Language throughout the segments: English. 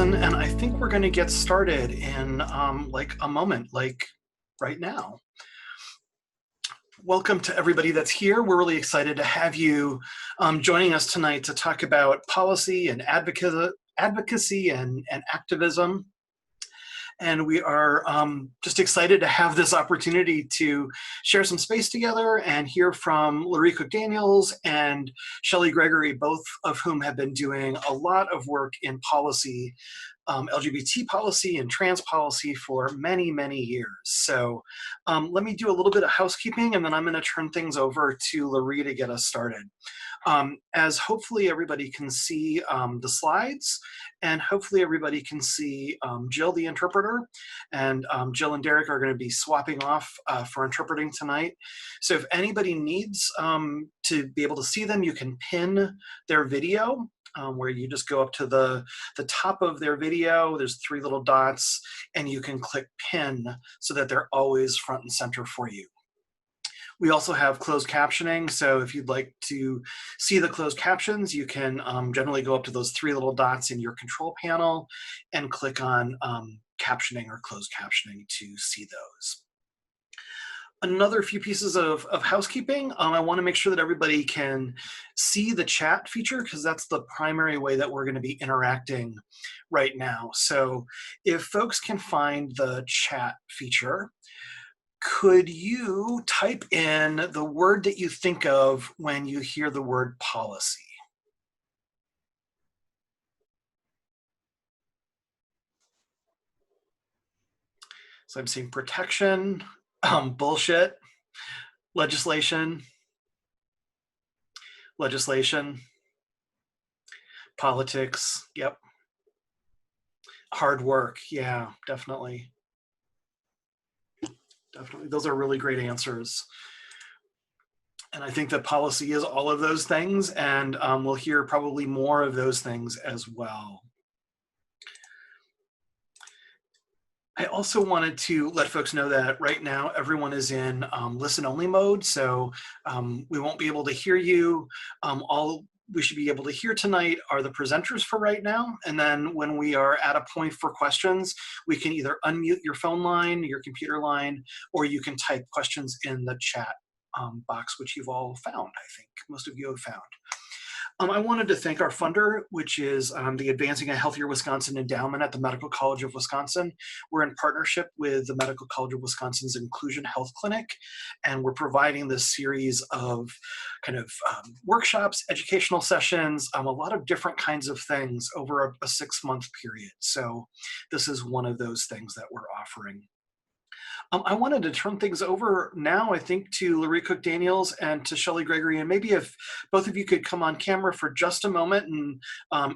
listen, and I think we're going to get started in like a moment, like right now. Welcome to everybody that's here. We're really excited to have you joining us tonight to talk about policy and advocacy and activism. And we are just excited to have this opportunity to share some space together and hear from Loree Cook-Daniels and Shelley Gregory, both of whom have been doing a lot of work in policy, LGBT policy and trans policy for many, many years. So let me do a little bit of housekeeping, and then I'm going to turn things over to Loree to get us started. As hopefully everybody can see the slides, and hopefully everybody can see Jill, the interpreter, and Jill and Derek are going to be swapping off for interpreting tonight. So if anybody needs to be able to see them, you can pin their video, where you just go up to the top of their video. There's 3 little dots, and you can click pin so that they're always front and center for you. We also have closed captioning, so if you'd like to see the closed captions, you can generally go up to those 3 little dots in your control panel and click on captioning or closed captioning to see those. Another few pieces of housekeeping. I want to make sure that everybody can see the chat feature, because that's the primary way that we're going to be interacting right now. So if folks can find the chat feature, could you type in the word that you think of when you hear the word policy? So I'm seeing protection, bullshit, legislation, politics, yep. Hard work, yeah, definitely. Definitely, those are really great answers. And I think that policy is all of those things, and we'll hear probably more of those things as well. I also wanted to let folks know that right now everyone is in listen-only mode, so we won't be able to hear you. All we should be able to hear tonight are the presenters for right now, and then when we are at a point for questions, we can either unmute your phone line, your computer line, or you can type questions in the chat box, which you've all found, I think. Most of you have found. I wanted to thank our funder, which is the Advancing a Healthier Wisconsin Endowment at the Medical College of Wisconsin. We're in partnership with the Medical College of Wisconsin's Inclusion Health Clinic, and we're providing this series of kind of workshops, educational sessions, a lot of different kinds of things over a 6-month period. So this is one of those things that we're offering. I wanted to turn things over now, I think, to Loree Cook-Daniels and to Shelley Gregory, and maybe if both of you could come on camera for just a moment and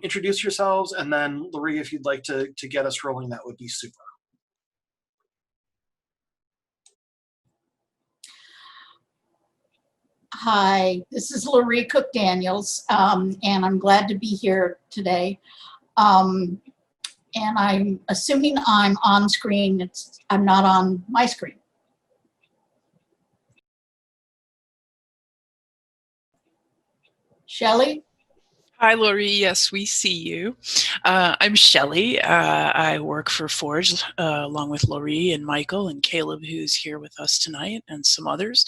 introduce yourselves, and then Loree, if you'd like to get us rolling, that would be super. Hi, this is Loree Cook-Daniels, and I'm glad to be here today. And I'm assuming I'm on screen. I'm not on my screen. Shelley? Hi, Loree. Yes, we see you. I'm Shelley. I work for Forge along with Loree and Michael and Caleb, who's here with us tonight, and some others.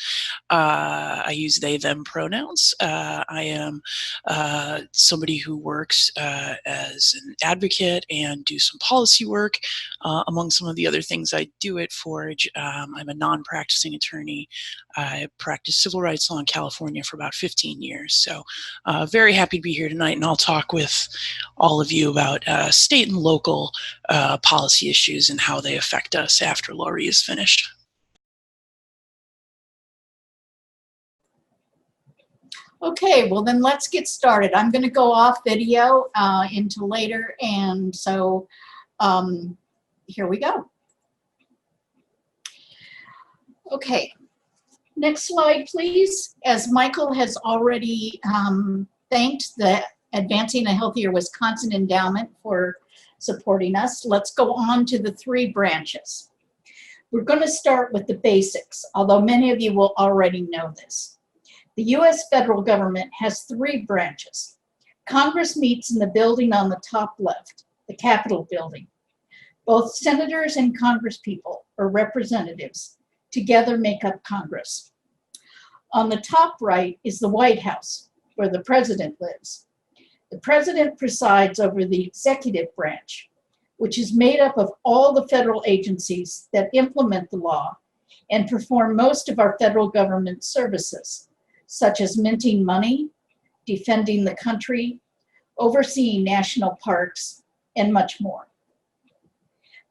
I use they, them pronouns. I am somebody who works as an advocate and do some policy work. Among some of the other things I do at Forge, I'm a non-practicing attorney. I practiced civil rights law in California for about 15 years. So very happy to be here tonight, and I'll talk with all of you about state and local policy issues and how they affect us after Loree is finished. Okay, well then let's get started. I'm going to go off video into later, and so here we go. Okay, next slide, please. As Michael has already thanked the Advancing a Healthier Wisconsin Endowment for supporting us, let's go on to the 3 branches. We're going to start with the basics, although many of you will already know this. The U.S. federal government has 3 branches. Congress meets in the building on the top left. the Capitol building. Both senators and congresspeople, or representatives, together make up Congress. On the top right is the White House, where the president lives. The president presides over the executive branch, which is made up of all the federal agencies that implement the law and perform most of our federal government services, such as minting money, defending the country, overseeing national parks, and much more.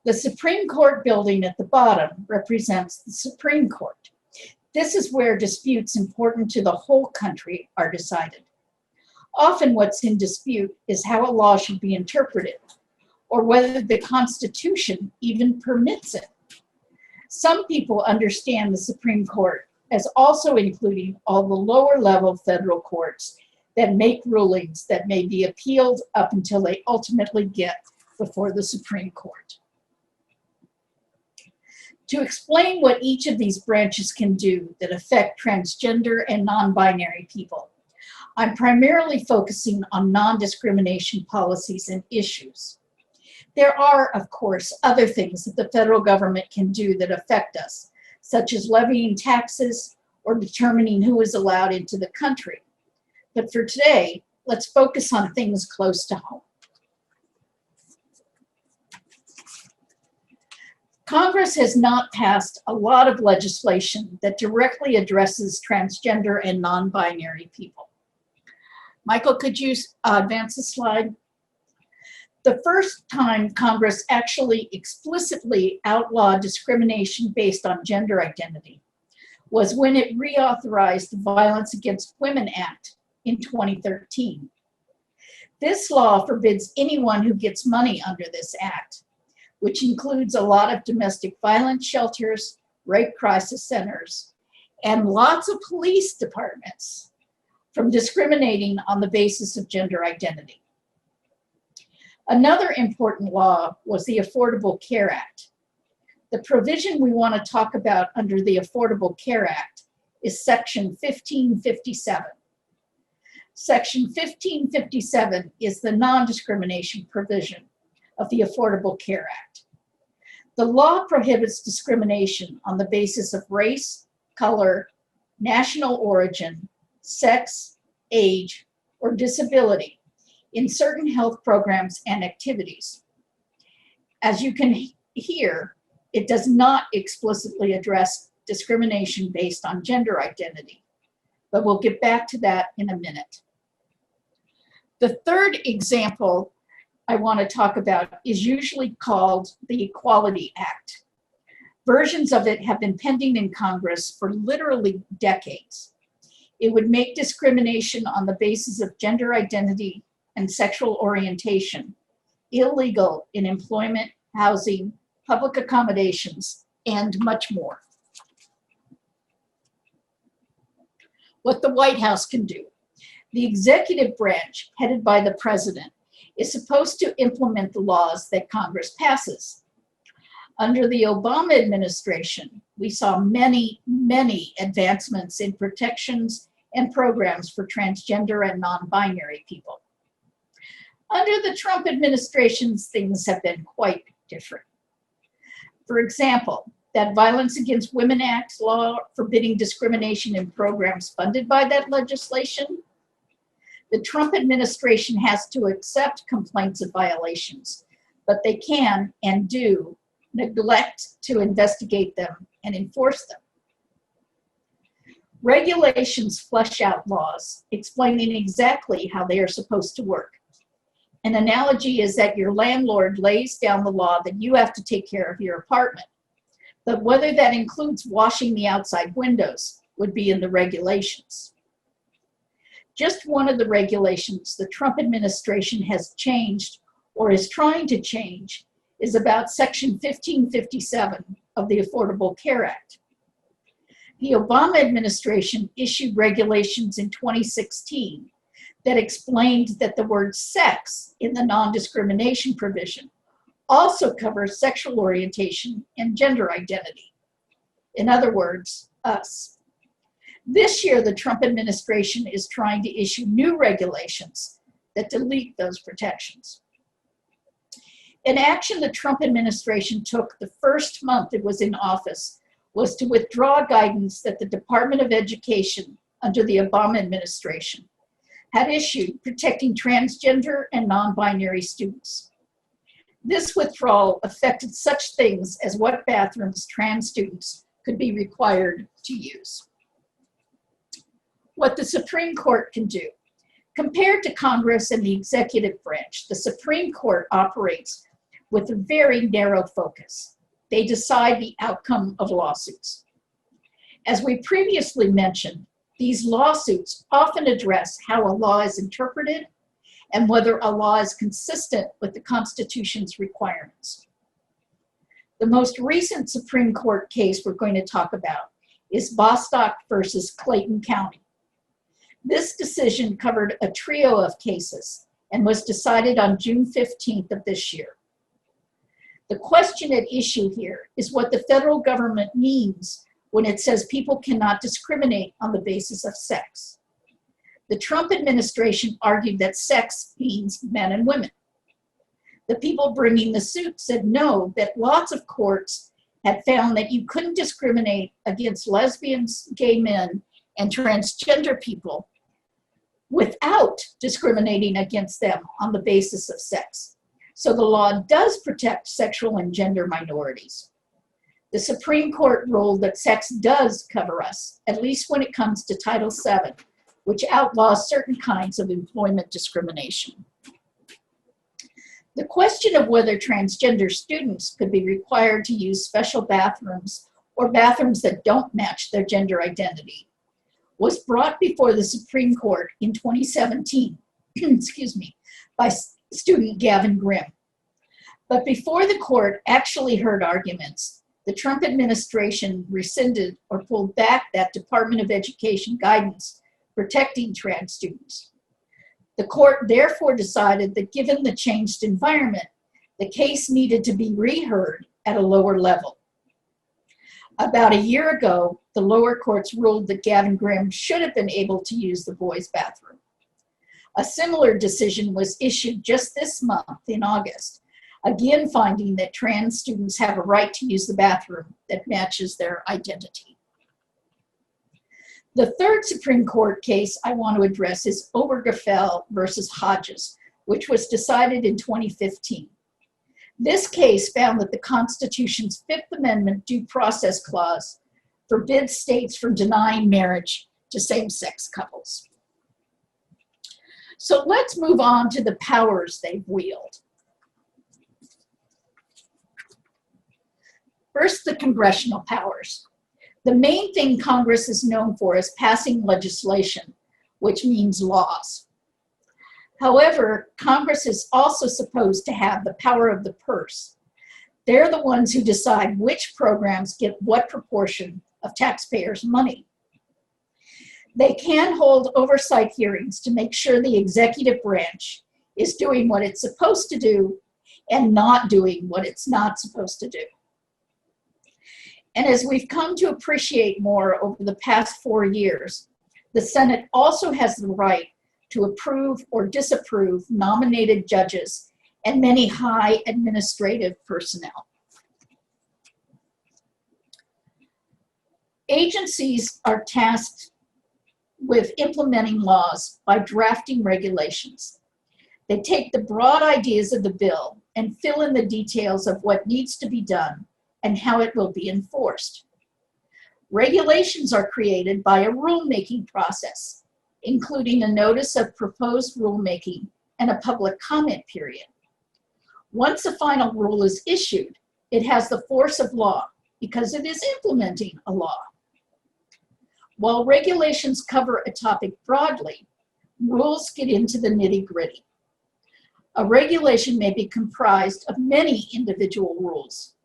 The Supreme Court building at the bottom represents the Supreme Court. This is where disputes important to the whole country are decided. Often what's in dispute is how a law should be interpreted, or whether the Constitution even permits it. Some people understand the Supreme Court as also including all the lower level federal courts that make rulings that may be appealed up until they ultimately get before the Supreme Court. To explain what each of these branches can do that affect transgender and non-binary people, I'm primarily focusing on non-discrimination policies and issues. There are, of course, other things that the federal government can do that affect us, such as levying taxes or determining who is allowed into the country. But for today, let's focus on things close to home. Congress has not passed a lot of legislation that directly addresses transgender and non-binary people. Michael, could you advance the slide? The first time Congress actually explicitly outlawed discrimination based on gender identity was when it reauthorized the Violence Against Women Act in 2013. This law forbids anyone who gets money under this act, which includes a lot of domestic violence shelters, rape crisis centers, and lots of police departments, from discriminating on the basis of gender identity. Another important law was the Affordable Care Act. The provision we want to talk about under the Affordable Care Act is Section 1557. Section 1557 is the non-discrimination provision of the Affordable Care Act. The law prohibits discrimination on the basis of race, color, national origin, sex, age, or disability in certain health programs and activities. As you can hear, it does not explicitly address discrimination based on gender identity, but we'll get back to that in a minute. The third example I want to talk about is usually called the Equality Act. Versions of it have been pending in Congress for literally decades. It would make discrimination on the basis of gender identity and sexual orientation illegal in employment, housing, public accommodations, and much more. What the White House can do. The executive branch, headed by the president, is supposed to implement the laws that Congress passes. Under the Obama administration, we saw many, many advancements in protections and programs for transgender and non-binary people. Under the Trump administrations, things have been quite different. For example, that Violence Against Women Act law forbidding discrimination in programs funded by that legislation, the Trump administration has to accept complaints of violations, but they can and do neglect to investigate them and enforce them. Regulations flesh out laws, explaining exactly how they are supposed to work. An analogy is that your landlord lays down the law that you have to take care of your apartment, but whether that includes washing the outside windows would be in the regulations. Just one of the regulations the Trump administration has changed or is trying to change is about Section 1557 of the Affordable Care Act. The Obama administration issued regulations in 2016 that explained that the word sex in the non-discrimination provision also covers sexual orientation and gender identity. In other words, us. This year, the Trump administration is trying to issue new regulations that delete those protections. An action the Trump administration took the first month it was in office was to withdraw guidance that the Department of Education under the Obama administration had issued protecting transgender and non-binary students. This withdrawal affected such things as what bathrooms trans students could be required to use. What the Supreme Court can do. Compared to Congress and the executive branch, the Supreme Court operates with a very narrow focus. They decide the outcome of lawsuits. As we previously mentioned, these lawsuits often address how a law is interpreted and whether a law is consistent with the Constitution's requirements. The most recent Supreme Court case we're going to talk about is Bostock versus Clayton County. This decision covered a trio of cases and was decided on June 15th of this year. The question at issue here is what the federal government means when it says people cannot discriminate on the basis of sex. The Trump administration argued that sex means men and women. The people bringing the suit said no, that lots of courts had found that you couldn't discriminate against lesbians, gay men, and transgender people without discriminating against them on the basis of sex. So the law does protect sexual and gender minorities. The Supreme Court ruled that sex does cover us, at least when it comes to Title VII, which outlaws certain kinds of employment discrimination. The question of whether transgender students could be required to use special bathrooms or bathrooms that don't match their gender identity was brought before the Supreme Court in 2017, by student Gavin Grimm. But before the court actually heard arguments, the Trump administration rescinded or pulled back that Department of Education guidance protecting trans students. The court therefore decided that given the changed environment, the case needed to be reheard at a lower level. About a year ago, the lower courts ruled that Gavin Grimm should have been able to use the boys' bathroom. A similar decision was issued just this month in August, again finding that trans students have a right to use the bathroom that matches their identity. The third Supreme Court case I want to address is Obergefell versus Hodges, which was decided in 2015. This case found that the Constitution's Fifth Amendment due process clause forbids states from denying marriage to same-sex couples. So let's move on to the powers they've wielded. First, the congressional powers. The main thing Congress is known for is passing legislation, which means laws. However, Congress is also supposed to have the power of the purse. They're the ones who decide which programs get what proportion of taxpayers' money. They can hold oversight hearings to make sure the executive branch is doing what it's supposed to do and not doing what it's not supposed to do. And as we've come to appreciate more over the past 4 years, the Senate also has the right to approve or disapprove nominated judges and many high administrative personnel. Agencies are tasked with implementing laws by drafting regulations. They take the broad ideas of the bill and fill in the details of what needs to be done and how it will be enforced. Regulations are created by a rulemaking process, including a notice of proposed rulemaking and a public comment period. Once a final rule is issued, it has the force of law because it is implementing a law. While regulations cover a topic broadly, rules get into the nitty-gritty. A regulation may be comprised of many individual rules.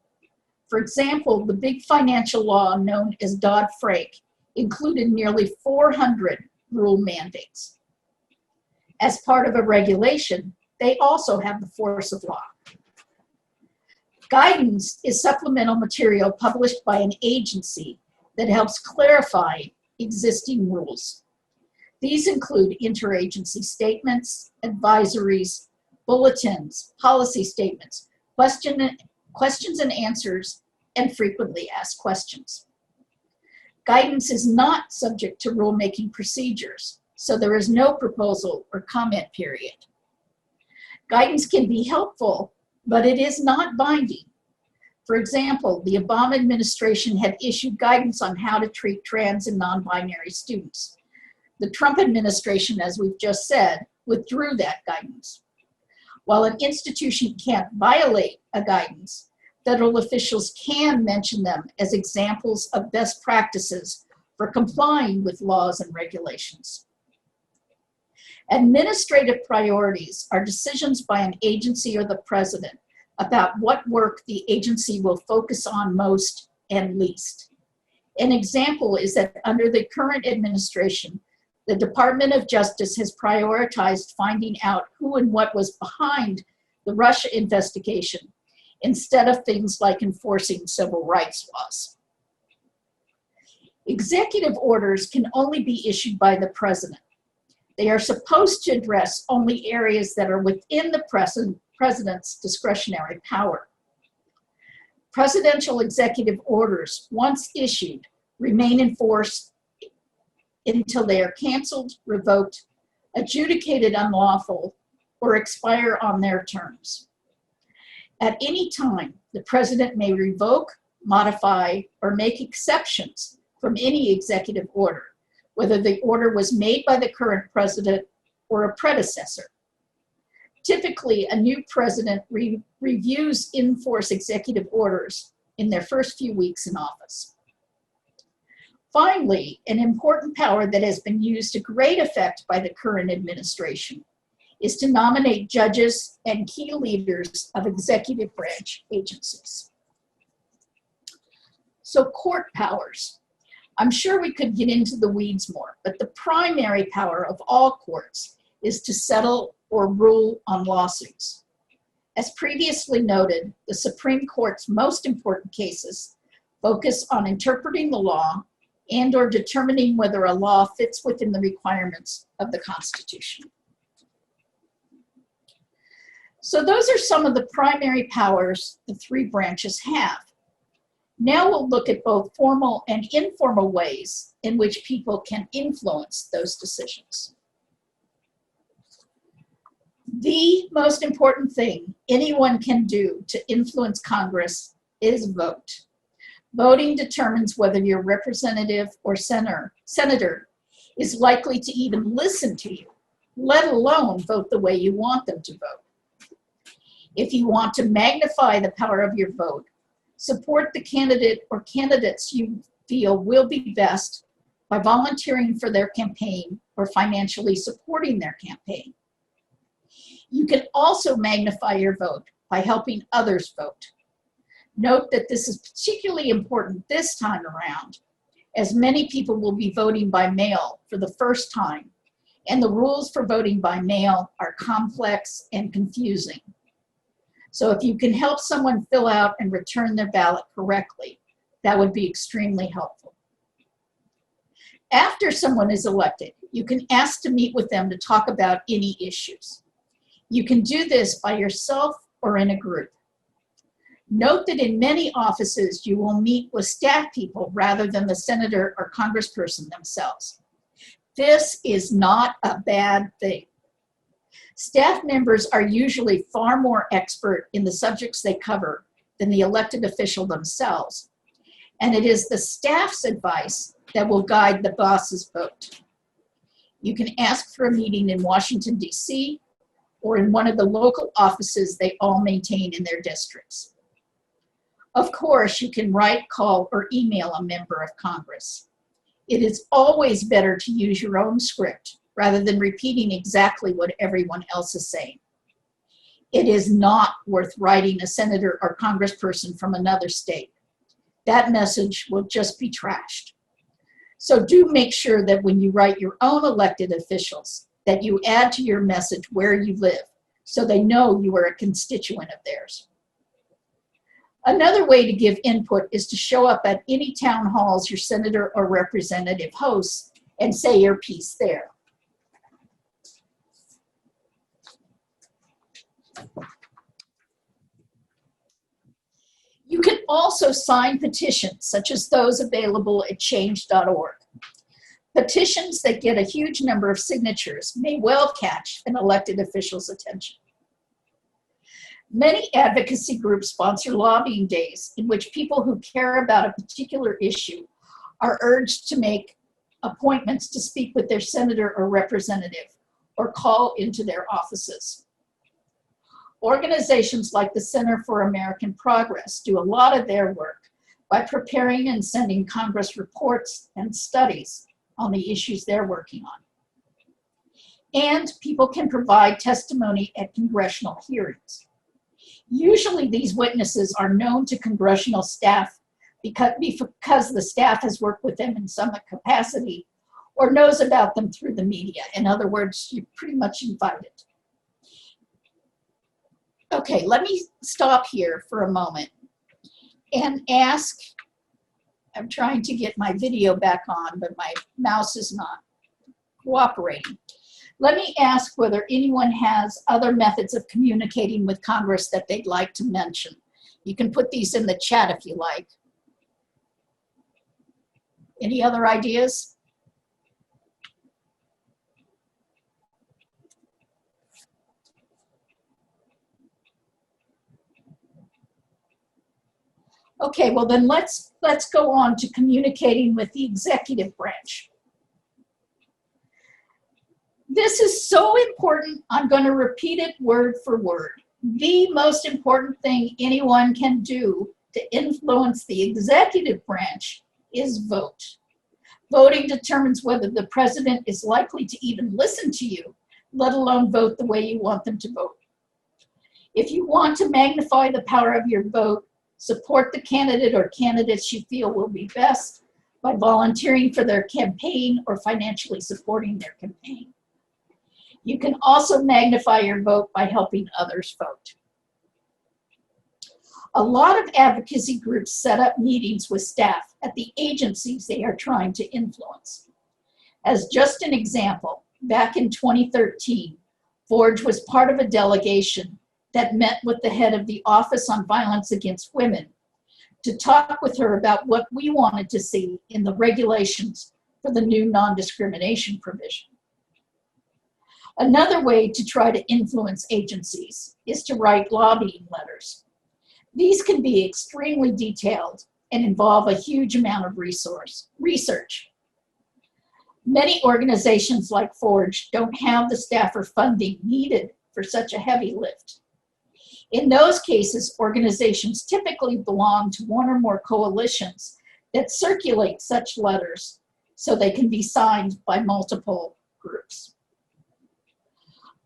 For example, the big financial law known as Dodd-Frank included nearly 400 rule mandates. As part of a regulation, they also have the force of law. Guidance is supplemental material published by an agency that helps clarify existing rules. These include interagency statements, advisories, bulletins, policy statements, questions and answers, and frequently asked questions. Guidance is not subject to rulemaking procedures, so there is no proposal or comment period. Guidance can be helpful, but it is not binding. For example, the Obama administration had issued guidance on how to treat trans and non-binary students. The Trump administration, as we've just said, withdrew that guidance. While an institution can't violate a guidance, federal officials can mention them as examples of best practices for complying with laws and regulations. Administrative priorities are decisions by an agency or the president about what work the agency will focus on most and least. An example is that under the current administration, the Department of Justice has prioritized finding out who and what was behind the Russia investigation instead of things like enforcing civil rights laws. Executive orders can only be issued by the president. They are supposed to address only areas that are within the president's discretionary power. Presidential executive orders, once issued, remain in force until they are canceled, revoked, adjudicated unlawful, or expire on their terms. At any time, the president may revoke, modify, or make exceptions from any executive order, whether the order was made by the current president or a predecessor. Typically, a new president reviews in-force executive orders in their first few weeks in office. Finally, an important power that has been used to great effect by the current administration is to nominate judges and key leaders of executive branch agencies. So court powers. I'm sure we could get into the weeds more, but the primary power of all courts is to settle or rule on lawsuits. As previously noted, the Supreme Court's most important cases focus on interpreting the law and/or determining whether a law fits within the requirements of the Constitution. So those are some of the primary powers the three branches have. Now we'll look at both formal and informal ways in which people can influence those decisions. The most important thing anyone can do to influence Congress is vote. Voting determines whether your representative or senator is likely to even listen to you, let alone vote the way you want them to vote. If you want to magnify the power of your vote, support the candidate or candidates you feel will be best by volunteering for their campaign or financially supporting their campaign. You can also magnify your vote by helping others vote. Note that this is particularly important this time around, as many people will be voting by mail for the first time, and the rules for voting by mail are complex and confusing. So if you can help someone fill out and return their ballot correctly, that would be extremely helpful. After someone is elected, you can ask to meet with them to talk about any issues. You can do this by yourself or in a group. Note that in many offices, you will meet with staff people rather than the senator or congressperson themselves. This is not a bad thing. Staff members are usually far more expert in the subjects they cover than the elected official themselves, and it is the staff's advice that will guide the boss's vote. You can ask for a meeting in Washington, D.C., or in one of the local offices they all maintain in their districts. Of course, you can write, call, or email a member of Congress. It is always better to use your own script rather than repeating exactly what everyone else is saying. It is not worth writing a senator or congressperson from another state. That message will just be trashed. So do make sure that when you write your own elected officials, that you add to your message where you live, so they know you are a constituent of theirs. Another way to give input is to show up at any town halls your senator or representative hosts and say your piece there. You can also sign petitions, such as those available at change.org. Petitions that get a huge number of signatures may well catch an elected official's attention. Many advocacy groups sponsor lobbying days in which people who care about a particular issue are urged to make appointments to speak with their senator or representative or call into their offices. Organizations like the Center for American Progress do a lot of their work by preparing and sending Congress reports and studies on the issues they're working on. And people can provide testimony at congressional hearings. Usually these witnesses are known to congressional staff because the staff has worked with them in some capacity or knows about them through the media. In other words, you're pretty much invited. Okay, let me stop here for a moment and ask, I'm trying to get my video back on, but my mouse is not cooperating. Let me ask whether anyone has other methods of communicating with Congress that they'd like to mention. You can put these in the chat if you like. Any other ideas? Okay, well then let's go on to communicating with the executive branch. This is so important, I'm going to repeat it word for word. The most important thing anyone can do to influence the executive branch is vote. Voting determines whether the president is likely to even listen to you, let alone vote the way you want them to vote. If you want to magnify the power of your vote, support the candidate or candidates you feel will be best by volunteering for their campaign or financially supporting their campaign. You can also magnify your vote by helping others vote. A lot of advocacy groups set up meetings with staff at the agencies they are trying to influence. As just an example, back in 2013, Forge was part of a delegation that met with the head of the Office on Violence Against Women to talk with her about what we wanted to see in the regulations for the new non-discrimination provision. Another way to try to influence agencies is to write lobbying letters. These can be extremely detailed and involve a huge amount of research. Many organizations like Forge don't have the staff or funding needed for such a heavy lift. In those cases, organizations typically belong to one or more coalitions that circulate such letters so they can be signed by multiple groups.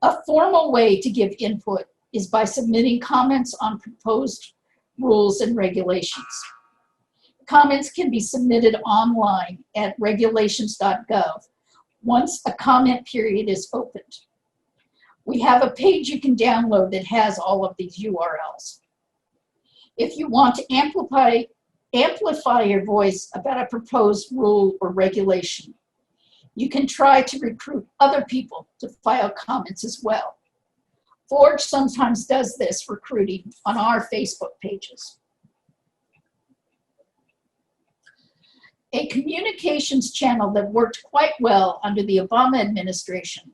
A formal way to give input is by submitting comments on proposed rules and regulations. Comments can be submitted online at regulations.gov once a comment period is opened. We have a page you can download that has all of these URLs. If you want to amplify your voice about a proposed rule or regulation, you can try to recruit other people to file comments as well. Forge sometimes does this recruiting on our Facebook pages. A communications channel that worked quite well under the Obama administration,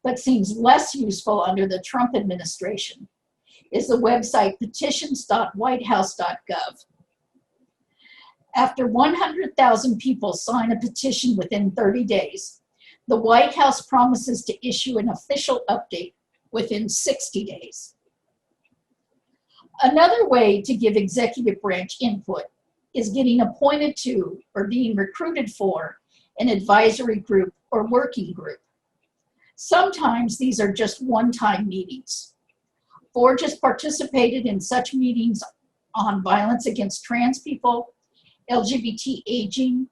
but seems less useful under the Trump administration, is the website petitions.whitehouse.gov. After 100,000 people sign a petition within 30 days, the White House promises to issue an official update within 60 days. Another way to give executive branch input is getting appointed to or being recruited for an advisory group or working group. Sometimes these are just one-time meetings. Forge has participated in such meetings on violence against trans people, LGBT aging,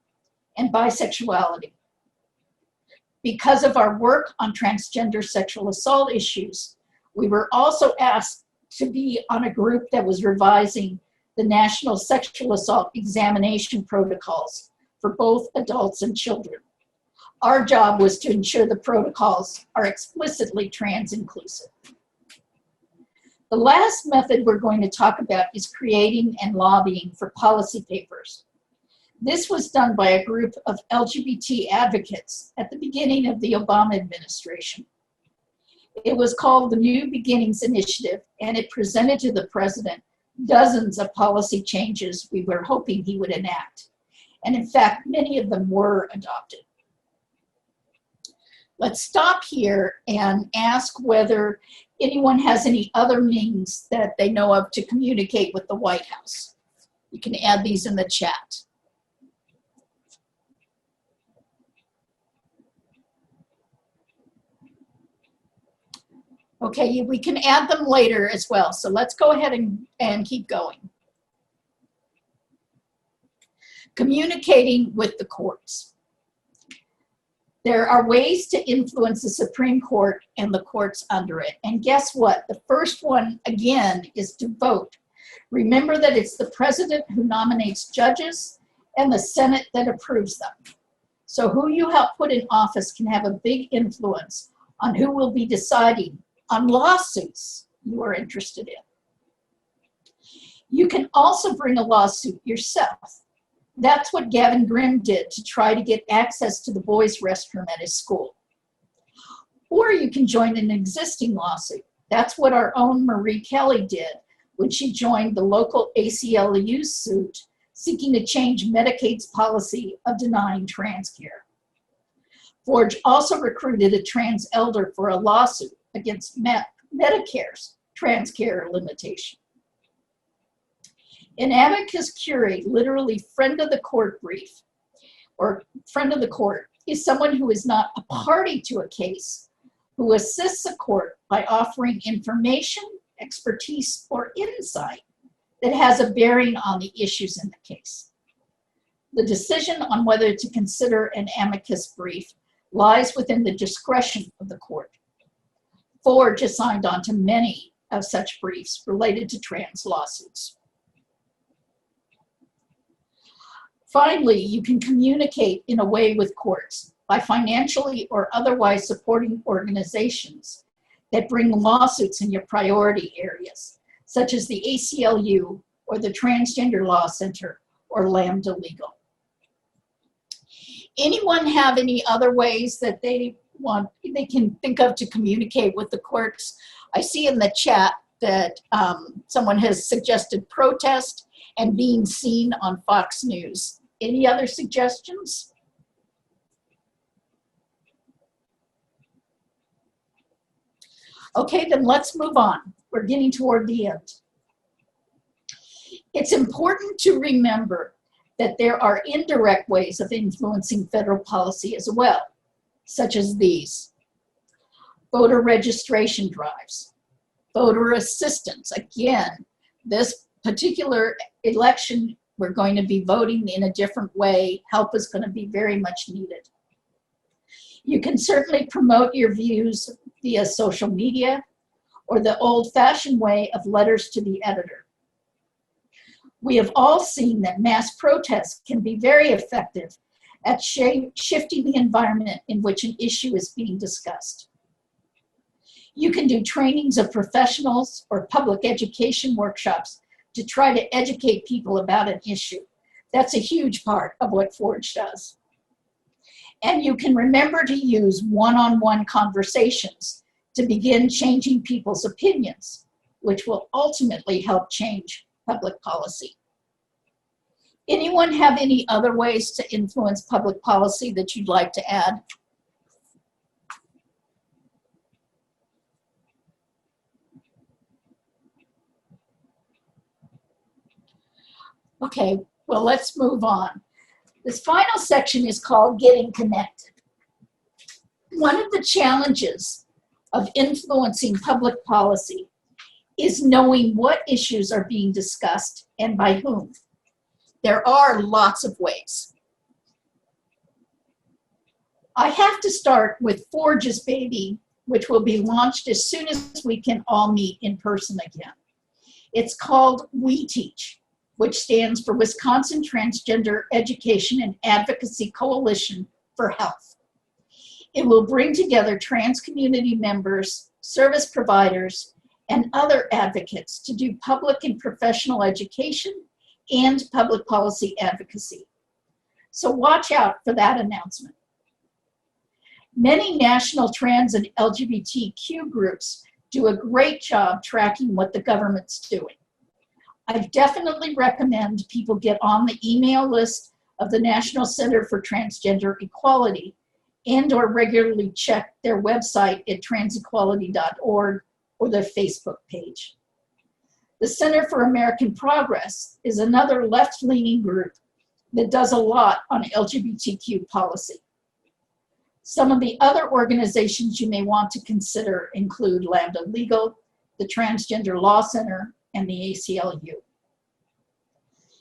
and bisexuality. Because of our work on transgender sexual assault issues, we were also asked to be on a group that was revising the National Sexual Assault Examination Protocols for both adults and children. Our job was to ensure the protocols are explicitly trans inclusive. The last method we're going to talk about is creating and lobbying for policy papers. This was done by a group of LGBT advocates at the beginning of the Obama administration. It was called the New Beginnings Initiative, and it presented to the president dozens of policy changes we were hoping he would enact. And in fact, many of them were adopted. Let's stop here and ask whether anyone has any other means that they know of to communicate with the White House. You can add these in the chat. Okay, we can add them later as well. So let's go ahead and keep going. Communicating with the courts. There are ways to influence the Supreme Court and the courts under it. And guess what? The first one, again, is to vote. Remember that it's the president who nominates judges and the Senate that approves them. So who you help put in office can have a big influence on who will be deciding on lawsuits you are interested in. You can also bring a lawsuit yourself. That's what Gavin Grimm did to try to get access to the boys' restroom at his school. Or you can join an existing lawsuit. That's what our own Marie Kelly did when she joined the local ACLU suit seeking to change Medicaid's policy of denying trans care. Forge also recruited a trans elder for a lawsuit against Medicare's trans care limitation. An amicus curiae, literally friend of the court brief, or friend of the court, is someone who is not a party to a case, who assists a court by offering information, expertise, or insight that has a bearing on the issues in the case. The decision on whether to consider an amicus brief lies within the discretion of the court. Forge has signed on to many of such briefs related to trans lawsuits. Finally, you can communicate in a way with courts by financially or otherwise supporting organizations that bring lawsuits in your priority areas, such as the ACLU or the Transgender Law Center or Lambda Legal. Anyone have any other ways that they can think of to communicate with the courts? I see in the chat that someone has suggested protest and being seen on Fox News. Any other suggestions? Okay, then let's move on. We're getting toward the end. It's important to remember that there are indirect ways of influencing federal policy as well, such as these: voter registration drives, voter assistance. Again, this particular election, we're going to be voting in a different way. Help is going to be very much needed. You can certainly promote your views via social media or the old-fashioned way of letters to the editor. We have all seen that mass protests can be very effective at shifting the environment in which an issue is being discussed. You can do trainings of professionals or public education workshops to try to educate people about an issue. That's a huge part of what Forge does. And you can remember to use one-on-one conversations to begin changing people's opinions, which will ultimately help change public policy. Anyone have any other ways to influence public policy that you'd like to add? Okay, well, let's move on. This final section is called Getting Connected. One of the challenges of influencing public policy is knowing what issues are being discussed and by whom. There are lots of ways. I have to start with Forge's baby, which will be launched as soon as we can all meet in person again. It's called We Teach, which stands for Wisconsin Transgender Education and Advocacy Coalition for Health. It will bring together trans community members, service providers, and other advocates to do public and professional education and public policy advocacy. So watch out for that announcement. Many national trans and LGBTQ groups do a great job tracking what the government's doing. I definitely recommend people get on the email list of the National Center for Transgender Equality and/or regularly check their website at transequality.org or their Facebook page. The Center for American Progress is another left-leaning group that does a lot on LGBTQ policy. Some of the other organizations you may want to consider include Lambda Legal, the Transgender Law Center, and the ACLU.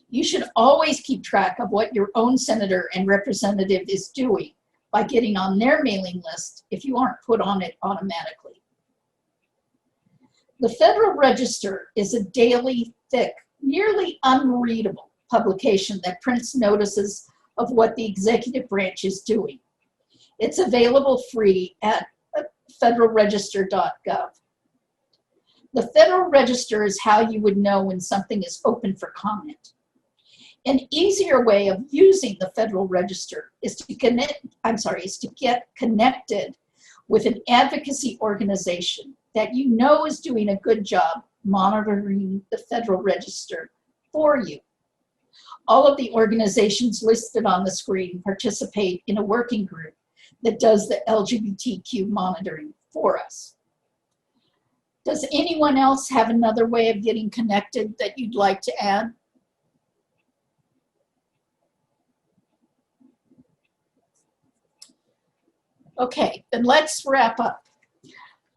You should always keep track of what your own senator and representative is doing by getting on their mailing list if you aren't put on it automatically. The Federal Register is a daily, thick, nearly unreadable publication that prints notices of what the executive branch is doing. It's available free at federalregister.gov. The Federal Register is how you would know when something is open for comment. An easier way of using the Federal Register is to get connected with an advocacy organization that you know is doing a good job monitoring the Federal Register for you. All of the organizations listed on the screen participate in a working group that does the LGBTQ monitoring for us. Does anyone else have another way of getting connected that you'd like to add? Okay, then let's wrap up.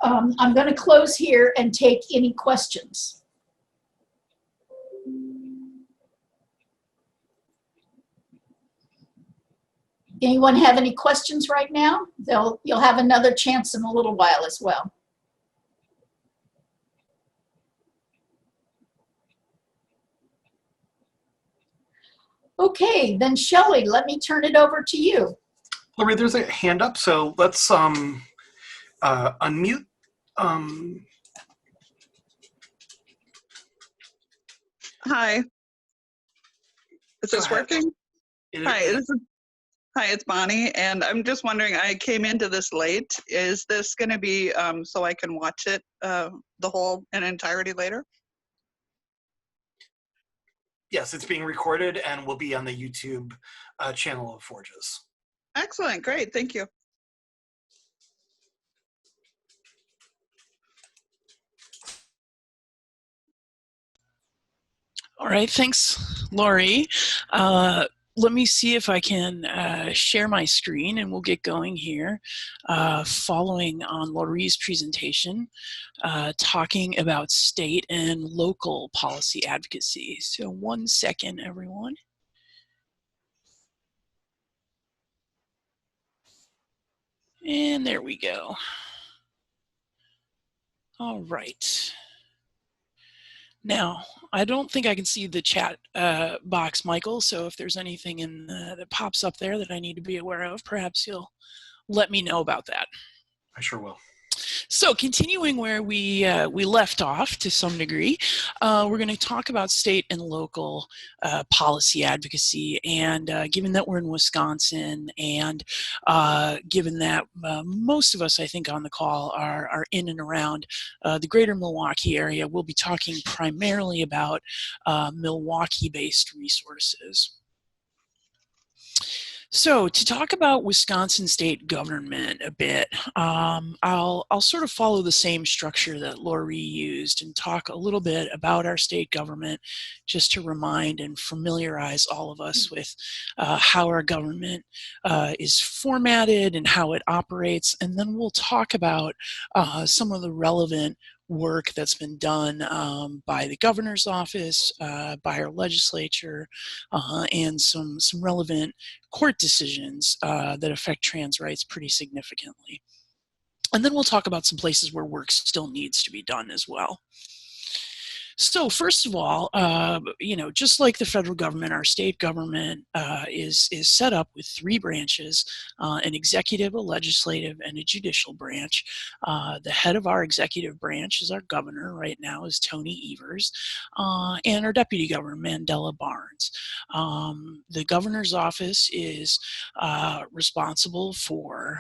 I'm going to close here and take any questions. Anyone have any questions right now? You'll have another chance in a little while as well. Okay, then Shelley, let me turn it over to you. Loree, there's a hand up, so let's unmute. Hi. Is this working? Hi, hi, it's Bonnie, and I'm just wondering, I came into this late. Is this going to be so I can watch it the whole in entirety later? Yes, it's being recorded and will be on the YouTube channel of Forges. Excellent, great, thank you. All right, thanks, Loree. Let me see if I can share my screen and we'll get going here. Following on Loree's presentation, talking about state and local policy advocacy. So 1 second, everyone. And there we go. All right. Now, I don't think I can see the chat box, Michael, so if there's anything that pops up there that I need to be aware of, perhaps you'll let me know about that. I sure will. So continuing where we left off to some degree, we're going to talk about state and local policy advocacy. And given that we're in Wisconsin and given that most of us, I think, on the call are in and around the greater Milwaukee area, we'll be talking primarily about Milwaukee-based resources. So to talk about Wisconsin state government a bit, I'll sort of follow the same structure that Loree used and talk a little bit about our state government just to remind and familiarize all of us with how our government is formatted and how it operates. And then we'll talk about some of the relevant work that's been done by the governor's office, by our legislature, and some relevant court decisions that affect trans rights pretty significantly. And then we'll talk about some places where work still needs to be done as well. So first of all, just like the federal government, our state government is set up with three branches: an executive, a legislative, and a judicial branch. The head of our executive branch is our governor. Right now is Tony Evers, and our deputy governor Mandela Barnes. The governor's office is responsible for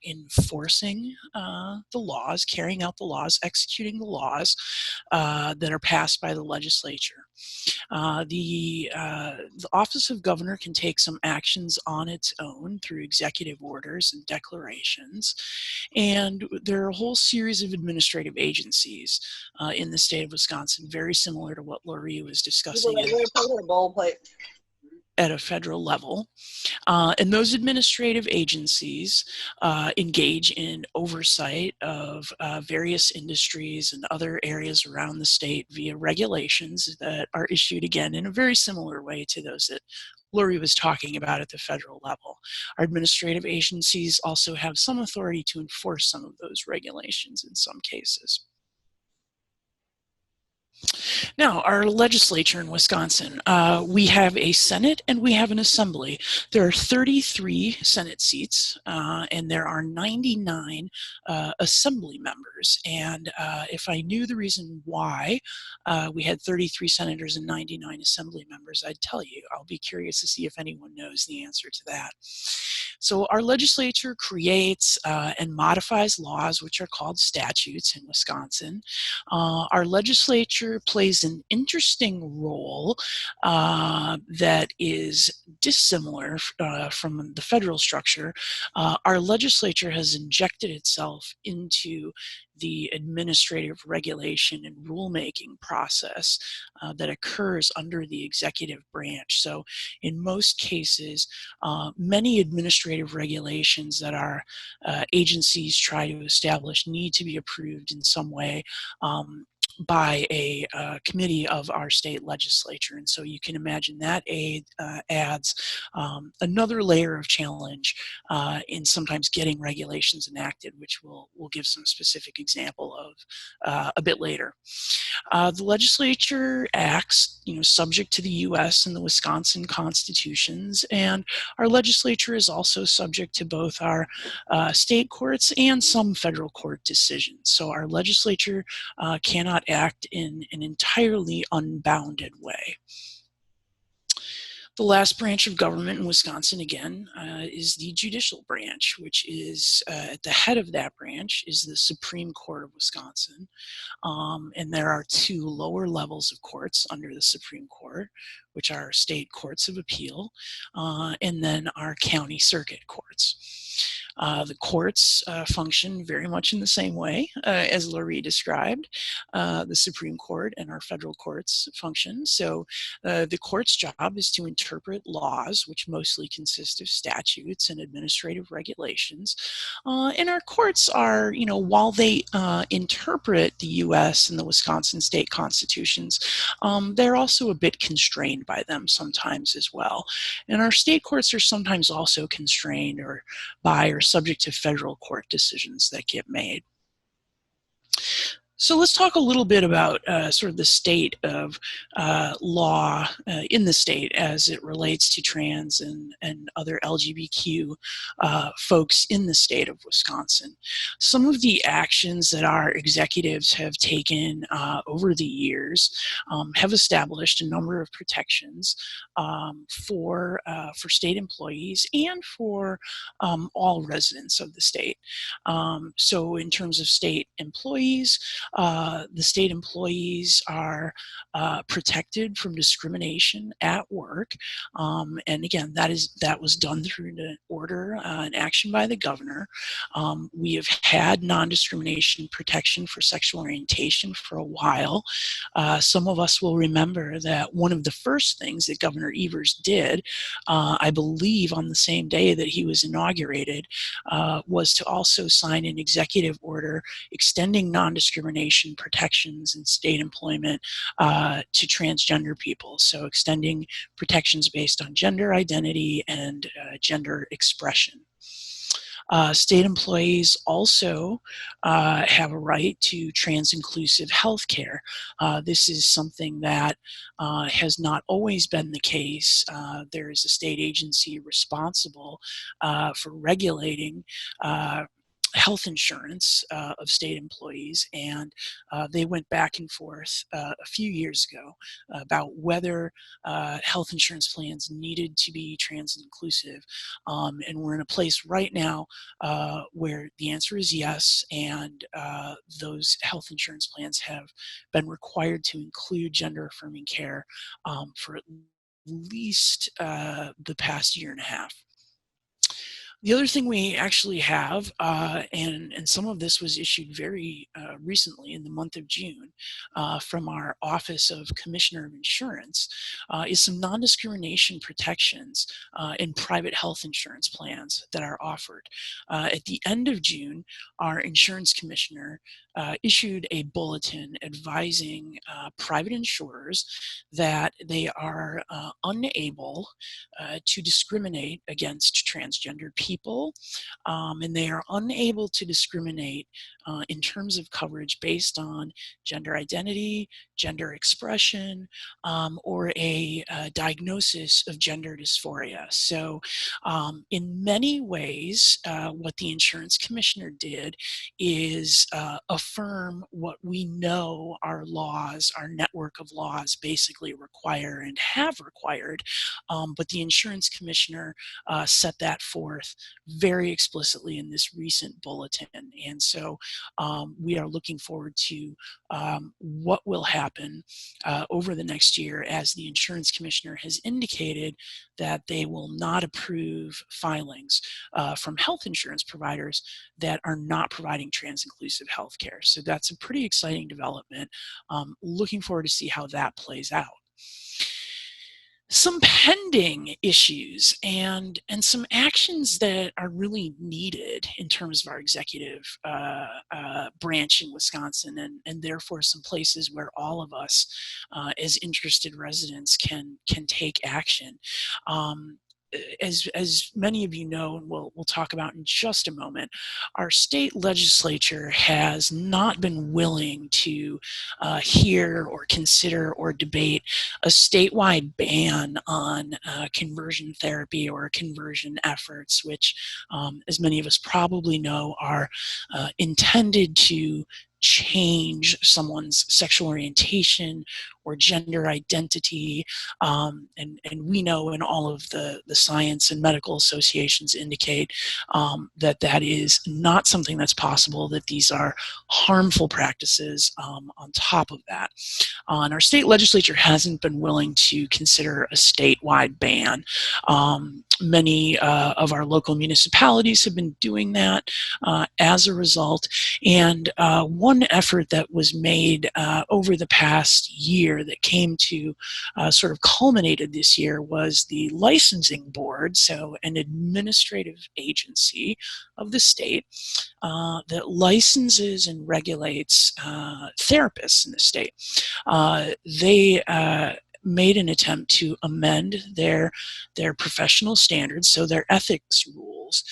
enforcing the laws, carrying out the laws, executing the laws that are passed by the legislature. The office of governor can take some actions on its own through executive orders and declarations. And there are a whole series of administrative agencies in the state of Wisconsin, very similar to what Loree was discussing at a federal level. And those administrative agencies engage in oversight of various industries and other areas around the state via regulations that are issued, again, in a very similar way to those that Loree was talking about at the federal level. Our administrative agencies also have some authority to enforce some of those regulations in some cases. Now, our legislature in Wisconsin, we have a Senate and we have an Assembly. There are 33 Senate seats and there are 99 Assembly members. And if I knew the reason why we had 33 senators and 99 Assembly members, I'd tell you. I'll be curious to see if anyone knows the answer to that. So our legislature creates and modifies laws, which are called statutes in Wisconsin. Our legislature plays an interesting role that is dissimilar from the federal structure. Our legislature has injected itself into the administrative regulation and rulemaking process that occurs under the executive branch. So in most cases, many administrative regulations that our agencies try to establish need to be approved in some way by a committee of our state legislature. And so you can imagine that adds another layer of challenge in sometimes getting regulations enacted, which we'll give some specific example of a bit later. The legislature acts, subject to the U.S. and the Wisconsin constitutions, and our legislature is also subject to both our state courts and some federal court decisions. So our legislature cannot act in an entirely unbounded way. The last branch of government in Wisconsin, again, is the judicial branch, which is at the head of that branch is the Supreme Court of Wisconsin. And there are two lower levels of courts under the Supreme Court, which are state courts of appeal, and then our county circuit courts. The courts function very much in the same way as Loree described. The Supreme Court and our federal courts function. So the court's job is to interpret laws, which mostly consist of statutes and administrative regulations. And our courts are, while they interpret the U.S. and the Wisconsin state constitutions, they're also a bit constrained by them sometimes as well. And our state courts are sometimes also constrained by or subject to federal court decisions that get made. So let's talk a little bit about sort of the state of law in the state as it relates to trans and other LGBTQ folks in the state of Wisconsin. Some of the actions that our executives have taken over the years have established a number of protections for state employees and for all residents of the state. So in terms of state employees, the state employees are protected from discrimination at work, and again, that was done through an order, an action by the governor. We have had non-discrimination protection for sexual orientation for a while. Some of us will remember that one of the first things that Governor Evers did, I believe on the same day that he was inaugurated, was to also sign an executive order extending non-discrimination protections in state employment to transgender people. So extending protections based on gender identity and gender expression. State employees also have a right to trans-inclusive health care. This is something that has not always been the case. There is a state agency responsible for regulating health insurance of state employees, and they went back and forth a few years ago about whether health insurance plans needed to be trans inclusive. And we're in a place right now where the answer is yes, and those health insurance plans have been required to include gender affirming care for at least the past year and a half. The other thing we actually have, and some of this was issued very recently in the month of June from our Office of Commissioner of Insurance, is some non-discrimination protections in private health insurance plans that are offered. At the end of June, our insurance commissioner issued a bulletin advising private insurers that they are unable to discriminate against transgender people, and they are unable to discriminate in terms of coverage based on gender identity, gender expression, or a diagnosis of gender dysphoria. So in many ways, what the insurance commissioner did is affirm what we know our laws, our network of laws basically require and have required, but the insurance commissioner set that forth very explicitly in this recent bulletin. And so we are looking forward to what will happen over the next year, as the insurance commissioner has indicated that they will not approve filings from health insurance providers that are not providing trans-inclusive health care. So that's a pretty exciting development. Looking forward to see how that plays out. Some pending issues and some actions that are really needed in terms of our executive branch in Wisconsin, and therefore some places where all of us as interested residents can take action. As many of you know, and we'll talk about in just a moment, our state legislature has not been willing to hear or consider or debate a statewide ban on conversion therapy or conversion efforts, which, as many of us probably know, are intended to change someone's sexual orientation or gender identity, and we know, and all of the science and medical associations indicate that is not something that's possible, that these are harmful practices on top of that. And our state legislature hasn't been willing to consider a statewide ban. Many of our local municipalities have been doing that as a result, and one effort that was made over the past year that came to sort of culminated this year was the licensing board, so an administrative agency of the state that licenses and regulates therapists in the state. They made an attempt to amend their professional standards, so their ethics rules,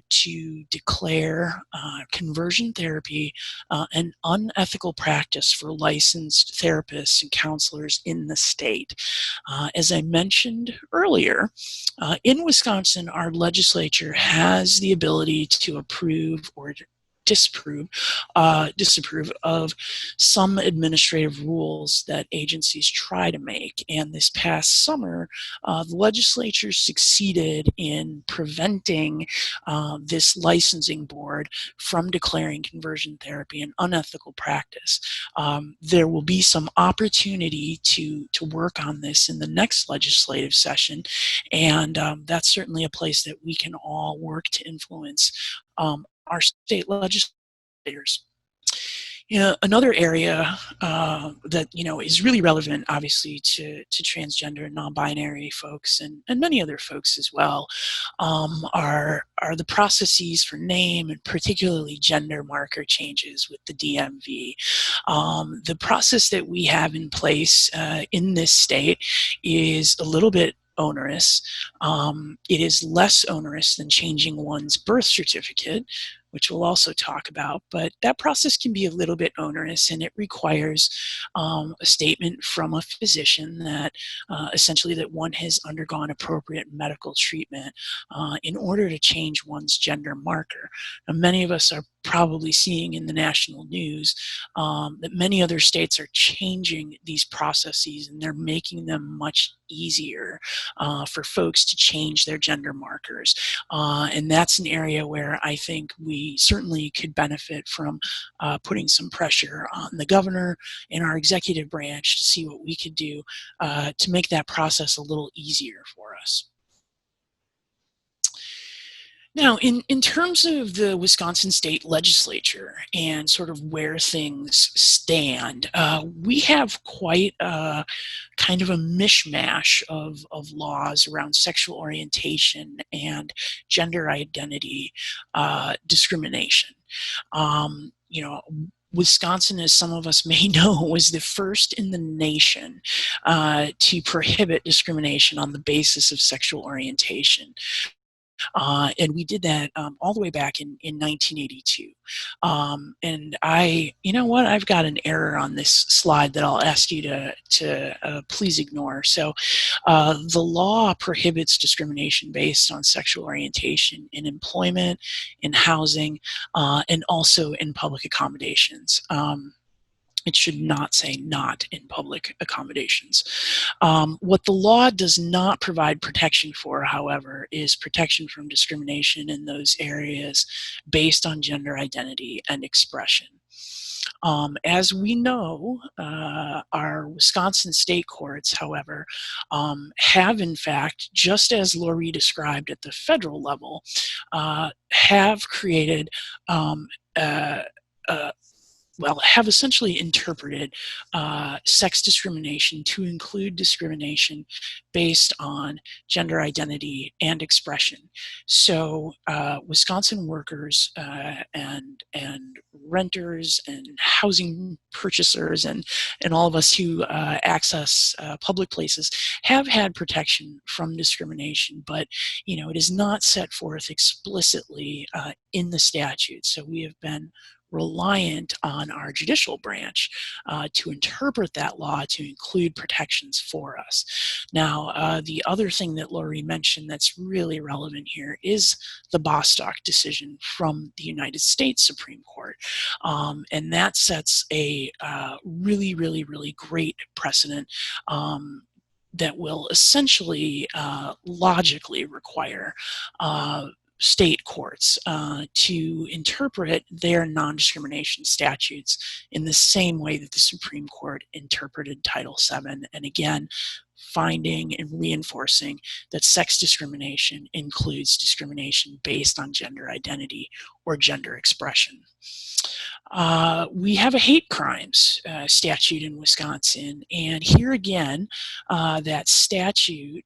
to declare conversion therapy an unethical practice for licensed therapists and counselors in the state. As I mentioned earlier, in Wisconsin, our legislature has the ability to approve or disapprove of some administrative rules that agencies try to make. And this past summer, the legislature succeeded in preventing this licensing board from declaring conversion therapy an unethical practice. There will be some opportunity to work on this in the next legislative session, and that's certainly a place that we can all work to influence our state legislators. Another area that is really relevant, obviously, to transgender and non-binary folks and many other folks as well, are the processes for name and particularly gender marker changes with the DMV. The process that we have in place in this state is a little bit onerous. It is less onerous than changing one's birth certificate, which we'll also talk about, but that process can be a little bit onerous, and it requires a statement from a physician that essentially that one has undergone appropriate medical treatment in order to change one's gender marker. Now, many of us are probably seeing in the national news that many other states are changing these processes, and they're making them much easier for folks to change their gender markers. And that's an area where I think we certainly could benefit from putting some pressure on the governor and our executive branch to see what we could do to make that process a little easier for us. Now, in terms of the Wisconsin state legislature and sort of where things stand, we have quite a kind of a mishmash of laws around sexual orientation and gender identity discrimination. You know, Wisconsin, as some of us may know, was the first in the nation to prohibit discrimination on the basis of sexual orientation. And we did that all the way back in 1982. And you know what, I've got an error on this slide that I'll ask you to please ignore. So the law prohibits discrimination based on sexual orientation in employment, in housing, and also in public accommodations. It should not say not in public accommodations. What the law does not provide protection for, however, is protection from discrimination in those areas based on gender identity and expression. As we know, our Wisconsin state courts, however, have in fact, just as Loree described at the federal level, have created have essentially interpreted sex discrimination to include discrimination based on gender identity and expression. So Wisconsin workers and renters and housing purchasers and all of us who access public places have had protection from discrimination, but it is not set forth explicitly in the statute. So we have been reliant on our judicial branch to interpret that law to include protections for us. Now, the other thing that Loree mentioned that's really relevant here is the Bostock decision from the United States Supreme Court. And that sets a really, really, really great precedent that will essentially logically require state courts to interpret their non-discrimination statutes in the same way that the Supreme Court interpreted Title VII, and again, finding and reinforcing that sex discrimination includes discrimination based on gender identity or gender expression. We have a hate crimes statute in Wisconsin, and here again, that statute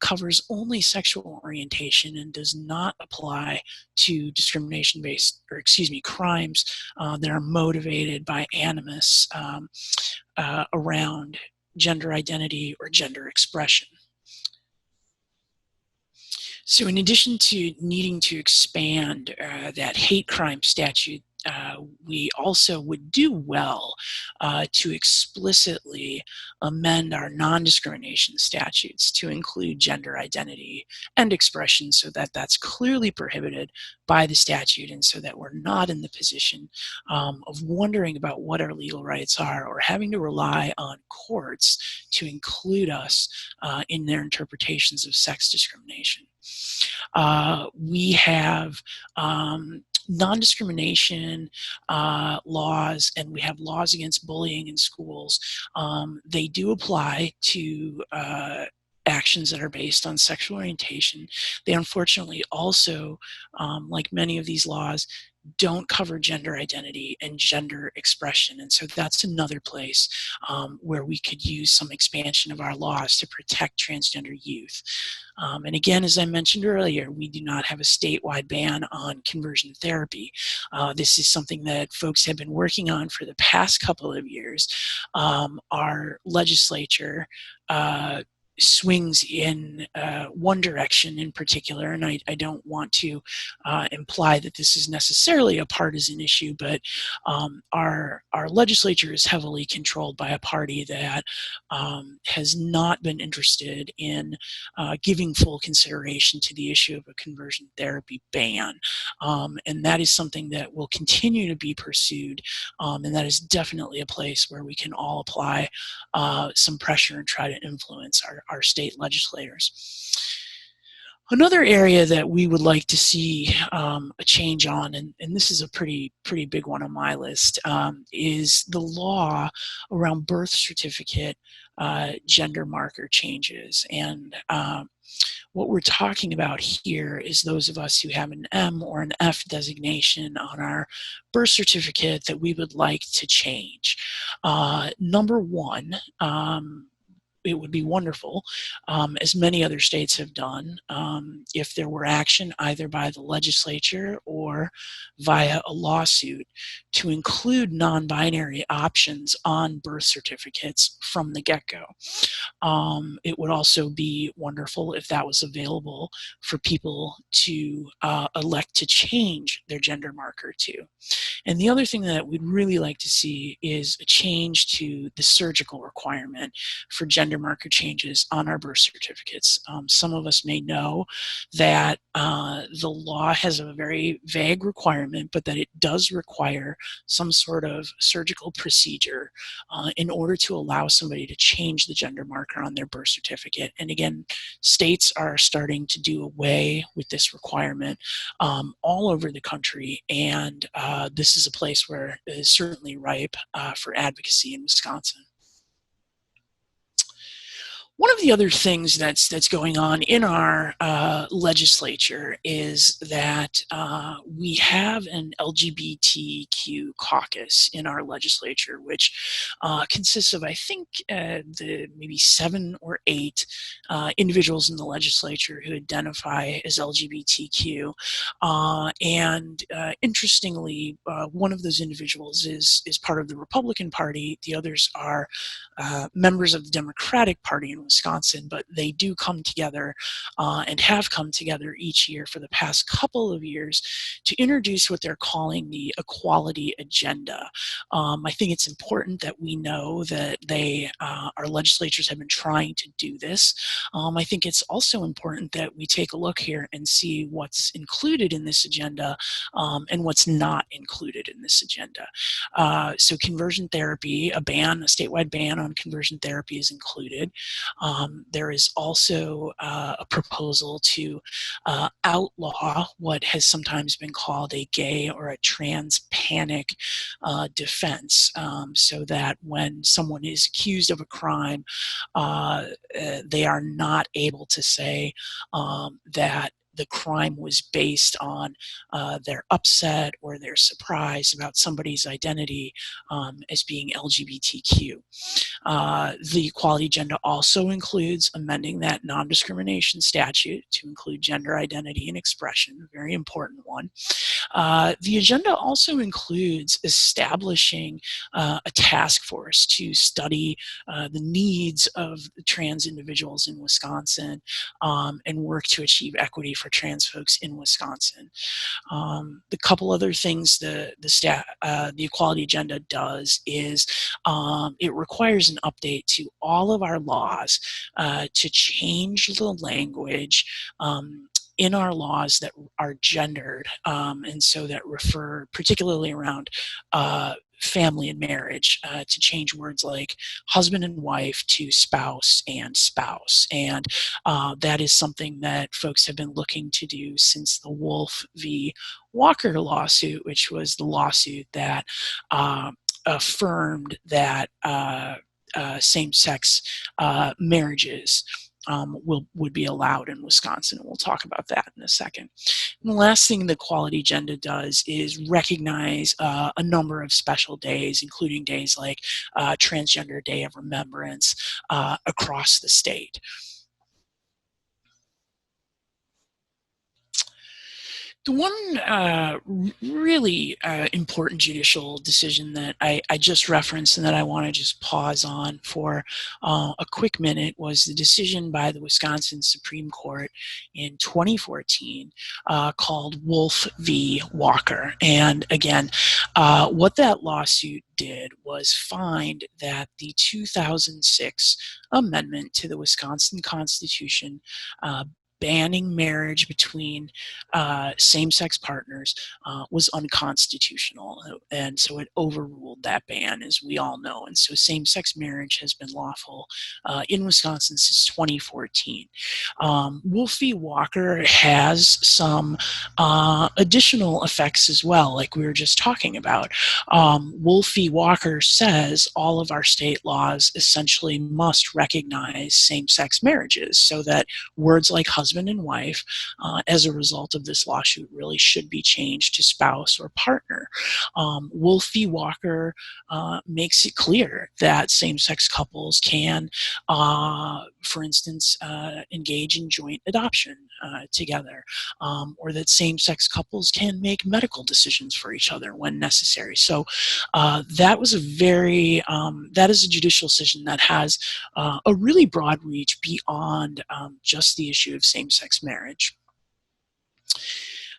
covers only sexual orientation and does not apply to discrimination-based, crimes that are motivated by animus around gender identity or gender expression. So in addition to needing to expand that hate crime statute, we also would do well to explicitly amend our non-discrimination statutes to include gender identity and expression so that that's clearly prohibited by the statute, and so that we're not in the position of wondering about what our legal rights are or having to rely on courts to include us in their interpretations of sex discrimination. We have non-discrimination laws, and we have laws against bullying in schools. They do apply to actions that are based on sexual orientation. They unfortunately also, like many of these laws, don't cover gender identity and gender expression. And so that's another place where we could use some expansion of our laws to protect transgender youth. And again, as I mentioned earlier, we do not have a statewide ban on conversion therapy. This is something that folks have been working on for the past couple of years. Our legislature swings in one direction in particular, and I don't want to imply that this is necessarily a partisan issue, but our legislature is heavily controlled by a party that has not been interested in giving full consideration to the issue of a conversion therapy ban, and that is something that will continue to be pursued, and that is definitely a place where we can all apply some pressure and try to influence our state legislators. Another area that we would like to see a change on, and this is a pretty big one on my list, is the law around birth certificate gender marker changes. And what we're talking about here is those of us who have an M or an F designation on our birth certificate that we would like to change. Number one, it would be wonderful, as many other states have done, if there were action either by the legislature or via a lawsuit to include non-binary options on birth certificates from the get-go. It would also be wonderful if that was available for people to elect to change their gender marker to. And the other thing that we'd really like to see is a change to the surgical requirement for gender marker changes on our birth certificates. Some of us may know that the law has a very vague requirement, but that it does require some sort of surgical procedure in order to allow somebody to change the gender marker on their birth certificate. And again, states are starting to do away with this requirement all over the country, and this is a place where it is certainly ripe for advocacy in Wisconsin. One of the other things that's going on in our legislature is that we have an LGBTQ caucus in our legislature, which consists of, I think, maybe 7 or 8 individuals in the legislature who identify as LGBTQ. And interestingly, one of those individuals is part of the Republican Party. The others are members of the Democratic Party in Wisconsin, but they do come together and have come together each year for the past couple of years to introduce what they're calling the equality agenda. I think it's important that we know that our legislatures have been trying to do this. I think it's also important that we take a look here and see what's included in this agenda and what's not included in this agenda. So conversion therapy, a statewide ban on conversion therapy is included. There is also a proposal to outlaw what has sometimes been called a gay or a trans panic defense, so that when someone is accused of a crime, they are not able to say that the crime was based on their upset or their surprise about somebody's identity as being LGBTQ. The equality agenda also includes amending that non-discrimination statute to include gender identity and expression, a very important one. The agenda also includes establishing a task force to study the needs of trans individuals in Wisconsin and work to achieve equity for trans folks in Wisconsin. The couple other things the equality agenda does is it requires an update to all of our laws to change the language in our laws that are gendered, and so that refer particularly around family and marriage, to change words like husband and wife to spouse and spouse. And that is something that folks have been looking to do since the Wolf v. Walker lawsuit, which was the lawsuit that affirmed that same-sex marriages would be allowed in Wisconsin. And we'll talk about that in a second. And the last thing the equality agenda does is recognize a number of special days, including days like Transgender Day of Remembrance across the state. The one really important judicial decision that I just referenced and that I want to just pause on for a quick minute was the decision by the Wisconsin Supreme Court in 2014 called Wolf v. Walker. And again, what that lawsuit did was find that the 2006 amendment to the Wisconsin Constitution banning marriage between same-sex partners was unconstitutional, and so it overruled that ban, as we all know. And so same-sex marriage has been lawful in Wisconsin since 2014. Wolf v. Walker has some additional effects as well, like we were just talking about. Wolf v. Walker says all of our state laws essentially must recognize same-sex marriages, so that words like husband and wife, as a result of this lawsuit, really should be changed to spouse or partner. Wolf v. Walker makes it clear that same-sex couples can, for instance, engage in joint adoption together, or that same-sex couples can make medical decisions for each other when necessary. So that was a very, that is a judicial decision that has a really broad reach beyond just the issue of same-sex marriage.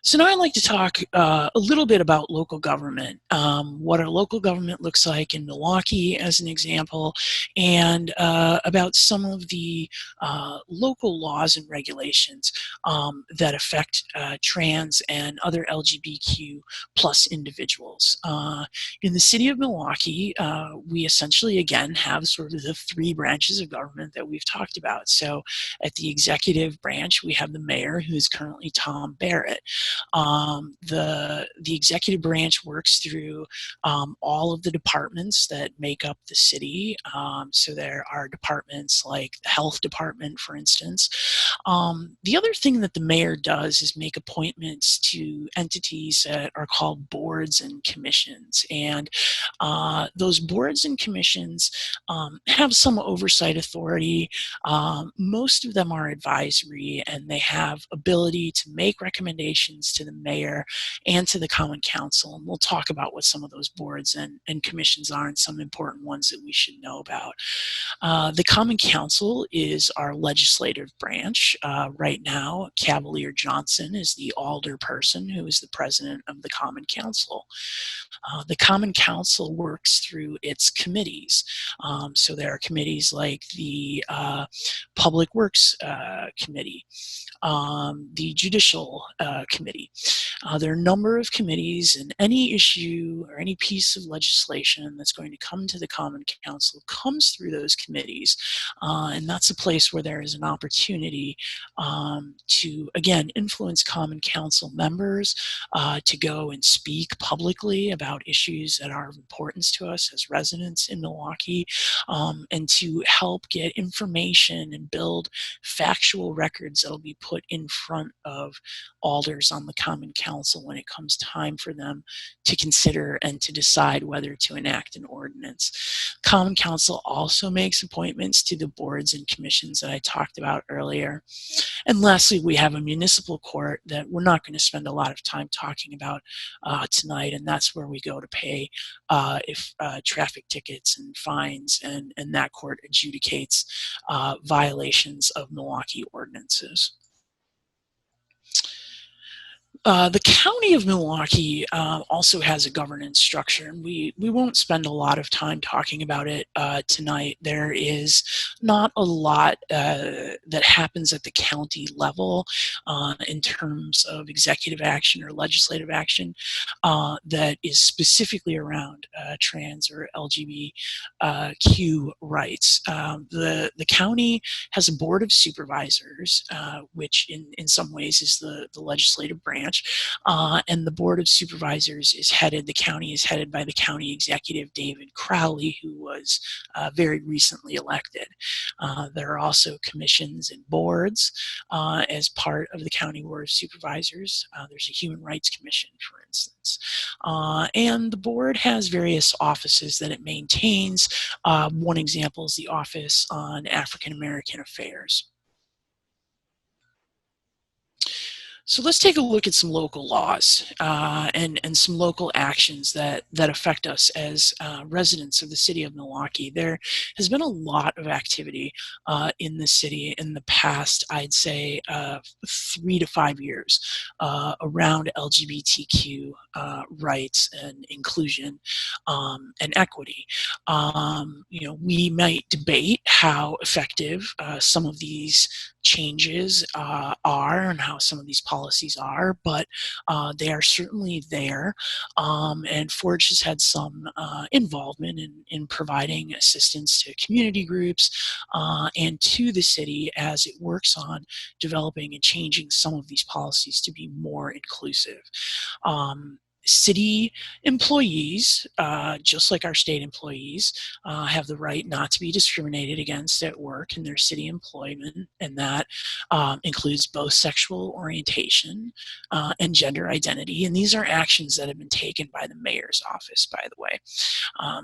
So now I'd like to talk a little bit about local government, what our local government looks like in Milwaukee as an example, and about some of the local laws and regulations that affect trans and other LGBTQ plus individuals. In the city of Milwaukee, we essentially, again, have sort of the three branches of government that we've talked about. So at the executive branch, we have the mayor, who is currently Tom Barrett. The executive branch works through all of the departments that make up the city. So there are departments like the health department, for instance. The other thing that the mayor does is make appointments to entities that are called boards and commissions. And those boards and commissions have some oversight authority. Most of them are advisory, and they have ability to make recommendations to the mayor and to the Common Council. And we'll talk about what some of those boards and commissions are and some important ones that we should know about. The Common Council is our legislative branch. Right now, Cavalier Johnson is the alder person who is the president of the Common Council. The Common Council works through its committees. So there are committees like the Public Works Committee, the Judicial Committee. There are a number of committees, and any issue or any piece of legislation that's going to come to the Common Council comes through those committees. And that's a place where there is an opportunity to, again, influence Common Council members to go and speak publicly about issues that are of importance to us as residents in Milwaukee, and to help get information and build factual records that'll be put in front of alders on the Common Council when it comes time for them to consider and to decide whether to enact an ordinance. Common Council also makes appointments to the boards and commissions that I talked about earlier. And lastly, we have a municipal court that we're not going to spend a lot of time talking about tonight, and that's where we go to pay if traffic tickets and fines, and that court adjudicates violations of Milwaukee ordinances. The County of Milwaukee also has a governance structure, and we won't spend a lot of time talking about it tonight. There is not a lot that happens at the county level in terms of executive action or legislative action that is specifically around trans or LGBTQ rights. The county has a board of supervisors, which in some ways is the legislative branch. And the Board of Supervisors is headed, the county is headed by the county executive, David Crowley, who was very recently elected. There are also commissions and boards as part of the County Board of Supervisors. There's a Human Rights Commission, for instance. And the board has various offices that it maintains. One example is the Office on African American Affairs. So let's take a look at some local laws and some local actions that affect us as residents of the city of Milwaukee. There has been a lot of activity in the city in the past, I'd say, 3 to 5 years around LGBTQ rights and inclusion and equity. We might debate how effective some of these changes are and how some of these policies are, but they are certainly there. And Forge has had some involvement in providing assistance to community groups and to the city as it works on developing and changing some of these policies to be more inclusive. City employees, just like our state employees, have the right not to be discriminated against at work in their city employment, and that includes both sexual orientation and gender identity. And these are actions that have been taken by the mayor's office, by the way.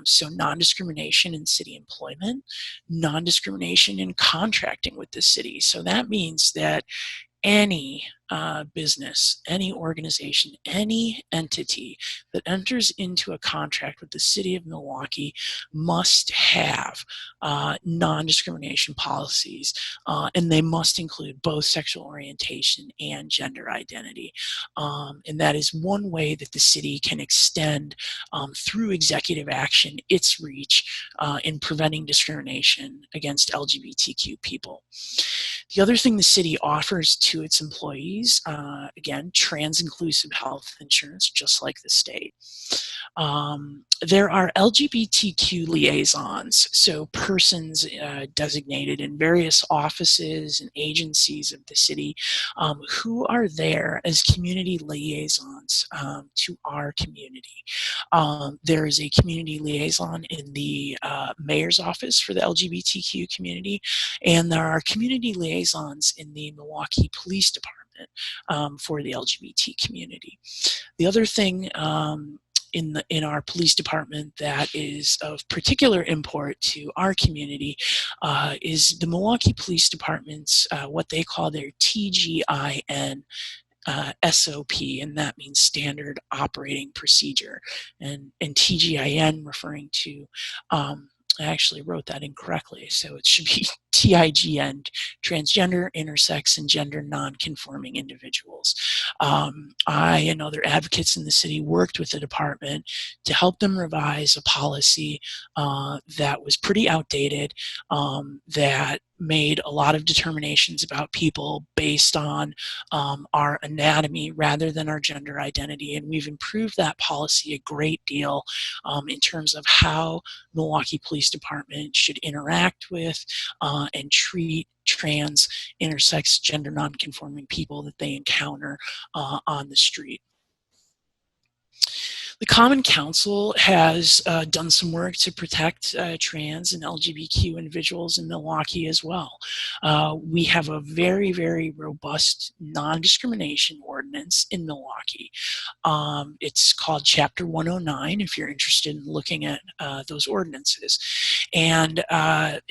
So non-discrimination in city employment, non-discrimination in contracting with the city. So that means that any business, any organization, any entity that enters into a contract with the city of Milwaukee must have non-discrimination policies, and they must include both sexual orientation and gender identity. And that is one way that the city can extend through executive action its reach in preventing discrimination against LGBTQ people. The other thing the city offers to its employees, again, trans-inclusive health insurance, just like the state. There are LGBTQ liaisons, so persons designated in various offices and agencies of the city who are there as community liaisons to our community. There is a community liaison in the mayor's office for the LGBTQ community, and there are community liaisons in the Milwaukee Police Department for the LGBT community. The other thing in our police department that is of particular import to our community is the Milwaukee Police Department's what they call their TGIN SOP, and that means Standard Operating Procedure, and TGIN referring to I actually wrote that incorrectly, so it should be TIGN, transgender, intersex, and gender non-conforming individuals. I and other advocates in the city worked with the department to help them revise a policy that was pretty outdated, that made a lot of determinations about people based on our anatomy rather than our gender identity. And we've improved that policy a great deal in terms of how Milwaukee Police Department should interact with and treat trans, intersex, gender nonconforming people that they encounter on the street. The Common Council has done some work to protect trans and LGBTQ individuals in Milwaukee as well. We have a very, very robust non-discrimination ordinance in Milwaukee. It's called Chapter 109 if you're interested in looking at those ordinances. And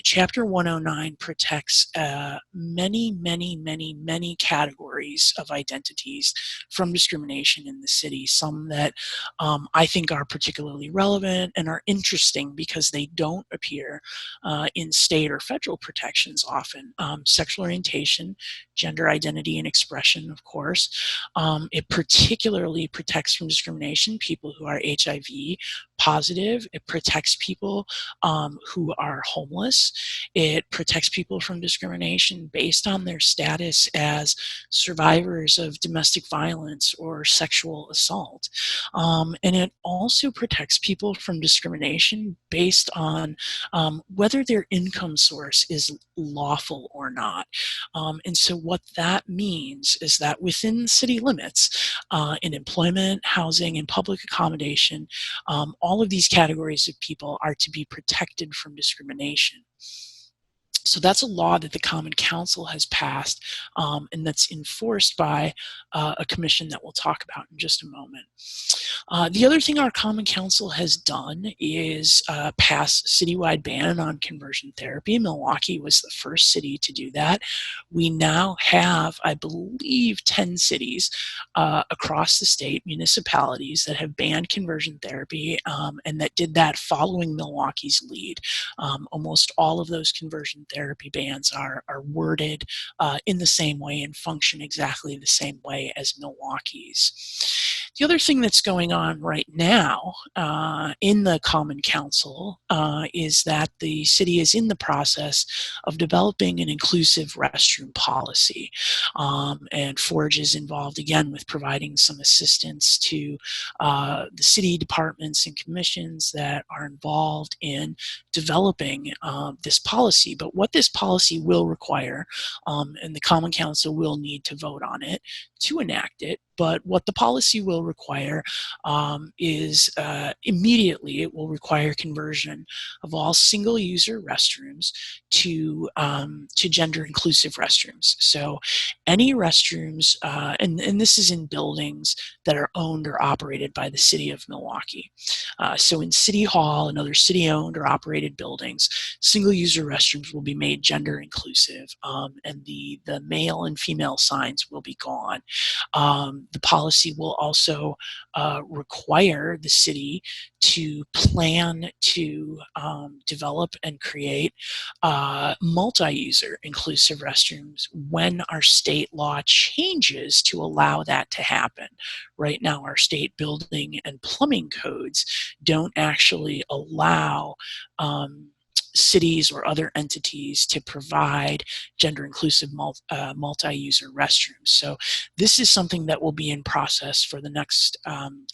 Chapter 109 protects many, many, many, many categories of identities from discrimination in the city, some that I think are particularly relevant and are interesting because they don't appear in state or federal protections often. Sexual orientation, gender identity and expression, of course. It particularly protects from discrimination people who are HIV positive. It protects people who are homeless. It protects people from discrimination based on their status as survivors of domestic violence or sexual assault. And it also protects people from discrimination based on whether their income source is lawful or not. And so what that means is that within city limits, in employment, housing, and public accommodation, all of these categories of people are to be protected from discrimination. So that's a law that the Common Council has passed, and that's enforced by a commission that we'll talk about in just a moment. The other thing our Common Council has done is pass a citywide ban on conversion therapy. Milwaukee was the first city to do that. We now have, I believe, 10 cities across the state, municipalities, that have banned conversion therapy and that did that following Milwaukee's lead. Almost all of those conversion therapy bans are worded in the same way and function exactly the same way as Milwaukee's. The other thing that's going on right now in the Common Council is that the city is in the process of developing an inclusive restroom policy. And Forge is involved again with providing some assistance to the city departments and commissions that are involved in developing this policy. But what this policy will require, and the Common Council will need to vote on it to enact it, but what the policy will require is immediately it will require conversion of all single-user restrooms to gender-inclusive restrooms. So any restrooms, and this is in buildings that are owned or operated by the city of Milwaukee. So in City Hall and other city-owned or operated buildings, single-user restrooms will be made gender-inclusive, and the male and female signs will be gone. The policy will also require the city to plan to develop and create multi-user inclusive restrooms when our state law changes to allow that to happen. Right now, our state building and plumbing codes don't actually allow cities or other entities to provide gender-inclusive multi-user restrooms. So this is something that will be in process for the next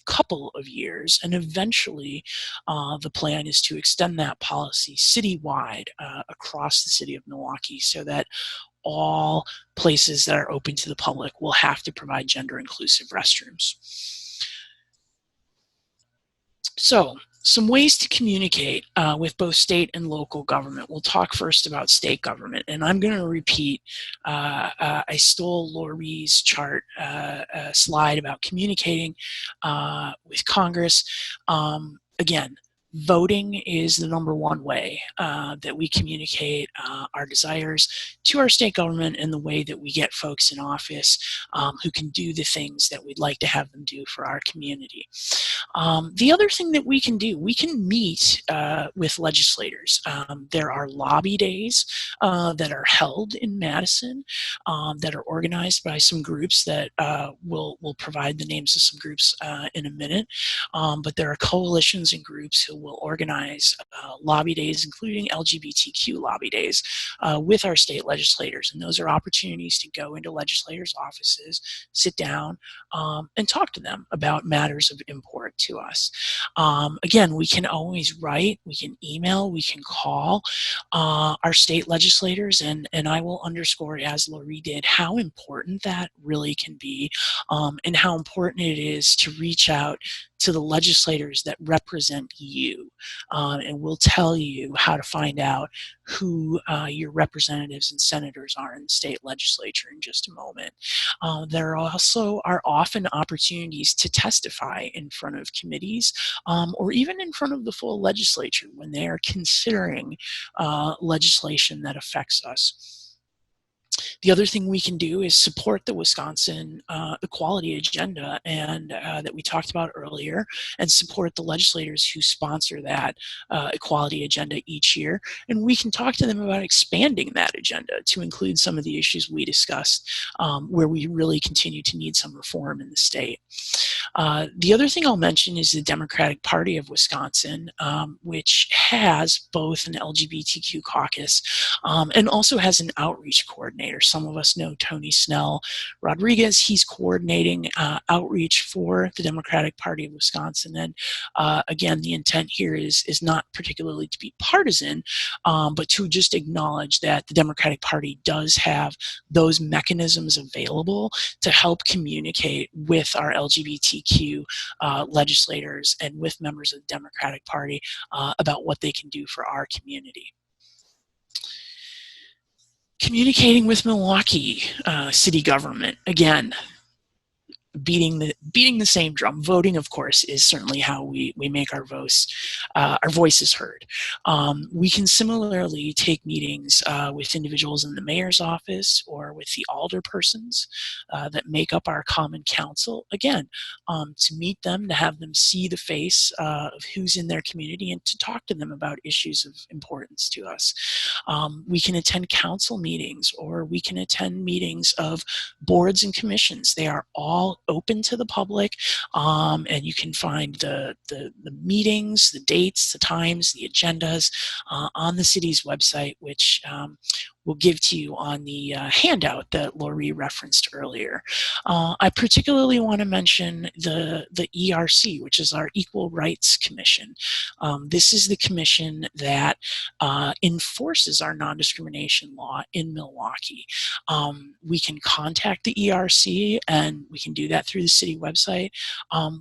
couple of years, and eventually the plan is to extend that policy citywide across the city of Milwaukee so that all places that are open to the public will have to provide gender-inclusive restrooms. So, some ways to communicate with both state and local government. We'll talk first about state government, and I'm going to repeat. I stole Loree's chart slide about communicating with Congress. Again, voting is the #1 way that we communicate our desires to our state government and the way that we get folks in office who can do the things that we'd like to have them do for our community. The other thing that we can do, we can meet with legislators. There are lobby days that are held in Madison that are organized by some groups that we'll provide the names of some groups in a minute. But there are coalitions and groups who will organize lobby days, including LGBTQ lobby days, with our state legislators. And those are opportunities to go into legislators' offices, sit down, and talk to them about matters of import to us. Again, we can always write, we can email, we can call our state legislators, and I will underscore, as Loree did, how important that really can be, and how important it is to reach out to the legislators that represent you, and we'll tell you how to find out who your representatives and senators are in the state legislature in just a moment. There also are often opportunities to testify in front of committees or even in front of the full legislature when they are considering legislation that affects us. The other thing we can do is support the Wisconsin equality agenda and that we talked about earlier, and support the legislators who sponsor that equality agenda each year. And we can talk to them about expanding that agenda to include some of the issues we discussed where we really continue to need some reform in the state. The other thing I'll mention is the Democratic Party of Wisconsin, which has both an LGBTQ caucus and also has an outreach coordinator. Some of us know Tony Snell Rodriguez. He's coordinating outreach for the Democratic Party of Wisconsin. And again, the intent here is not particularly to be partisan, but to just acknowledge that the Democratic Party does have those mechanisms available to help communicate with our LGBTQ legislators and with members of the Democratic Party about what they can do for our community. Communicating with Milwaukee city government. Again, beating the same drum. Voting, of course, is certainly how we make our voices heard. We can similarly take meetings with individuals in the mayor's office or with the alderpersons that make up our common council, again, to meet them, to have them see the face of who's in their community, and to talk to them about issues of importance to us. We can attend council meetings, or we can attend meetings of boards and commissions. They are all open to the public, and you can find the meetings, the dates, the times, the agendas on the city's website, which we'll give to you on the handout that Loree referenced earlier. I particularly want to mention the ERC, which is our Equal Rights Commission. This is the commission that enforces our non-discrimination law in Milwaukee. We can contact the ERC, and we can do that through the city website.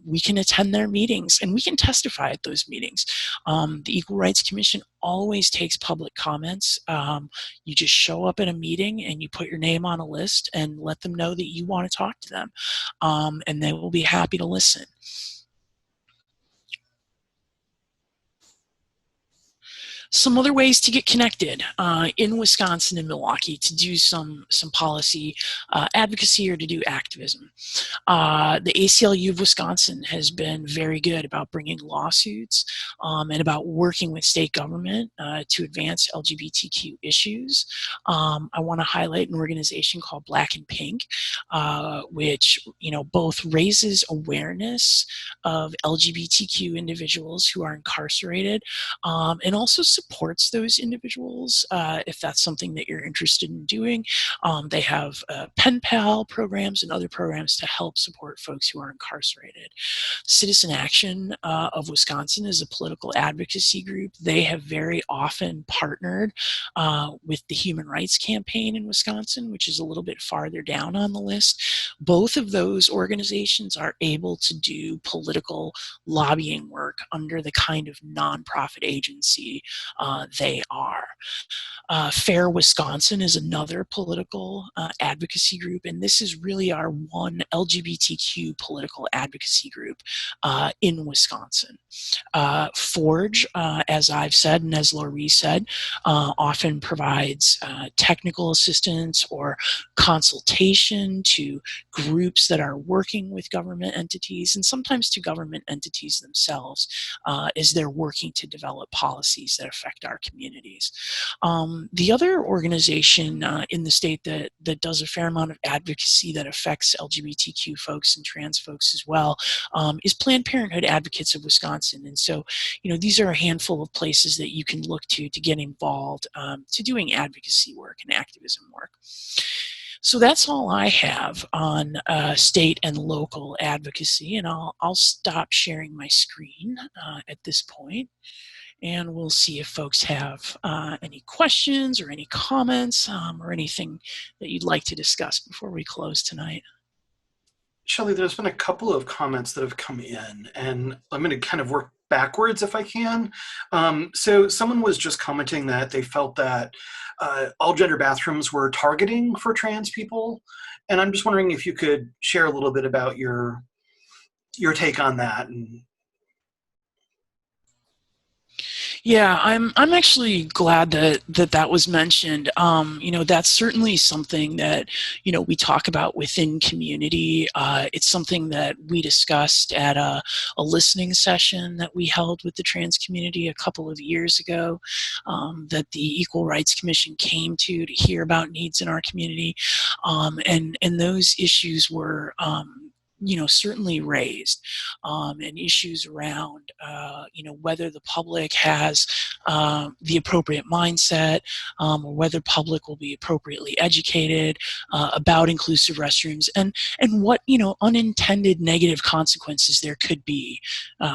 We can attend their meetings, and we can testify at those meetings. The Equal Rights Commission always takes public comments. You just show up at a meeting and you put your name on a list and let them know that you want to talk to them, and they will be happy to listen. Some other ways to get connected in Wisconsin and Milwaukee to do some policy advocacy or to do activism. The ACLU of Wisconsin has been very good about bringing lawsuits and about working with state government to advance LGBTQ issues. I want to highlight an organization called Black and Pink, which both raises awareness of LGBTQ individuals who are incarcerated, and also supports those individuals if that's something that you're interested in doing. They have pen pal programs and other programs to help support folks who are incarcerated. Citizen Action of Wisconsin is a political advocacy group. They have very often partnered with the Human Rights Campaign in Wisconsin, which is a little bit farther down on the list. Both of those organizations are able to do political lobbying work under the kind of nonprofit agency they are. Fair Wisconsin is another political advocacy group, and this is really our one LGBTQ political advocacy group in Wisconsin. Forge, as I've said and as Loree said, often provides technical assistance or consultation to groups that are working with government entities, and sometimes to government entities themselves as they're working to develop policies that affect our communities. The other organization in the state that does a fair amount of advocacy that affects LGBTQ folks and trans folks as well is Planned Parenthood Advocates of Wisconsin. And so, these are a handful of places that you can look to get involved to doing advocacy work and activism work. So that's all I have on state and local advocacy, and I'll stop sharing my screen at this point. And we'll see if folks have any questions or any comments or anything that you'd like to discuss before we close tonight. Shelley, there's been a couple of comments that have come in, and I'm going to kind of work backwards if I can. So someone was just commenting that they felt that all gender bathrooms were targeting for trans people. And I'm just wondering if you could share a little bit about your take on that. Yeah, I'm actually glad that was mentioned. That's certainly something that, we talk about within community. It's something that we discussed at a listening session that we held with the trans community a couple of years ago, that the Equal Rights Commission came to hear about needs in our community. And those issues were certainly raised, and issues around, whether the public has the appropriate mindset, or whether public will be appropriately educated about inclusive restrooms, and what unintended negative consequences there could be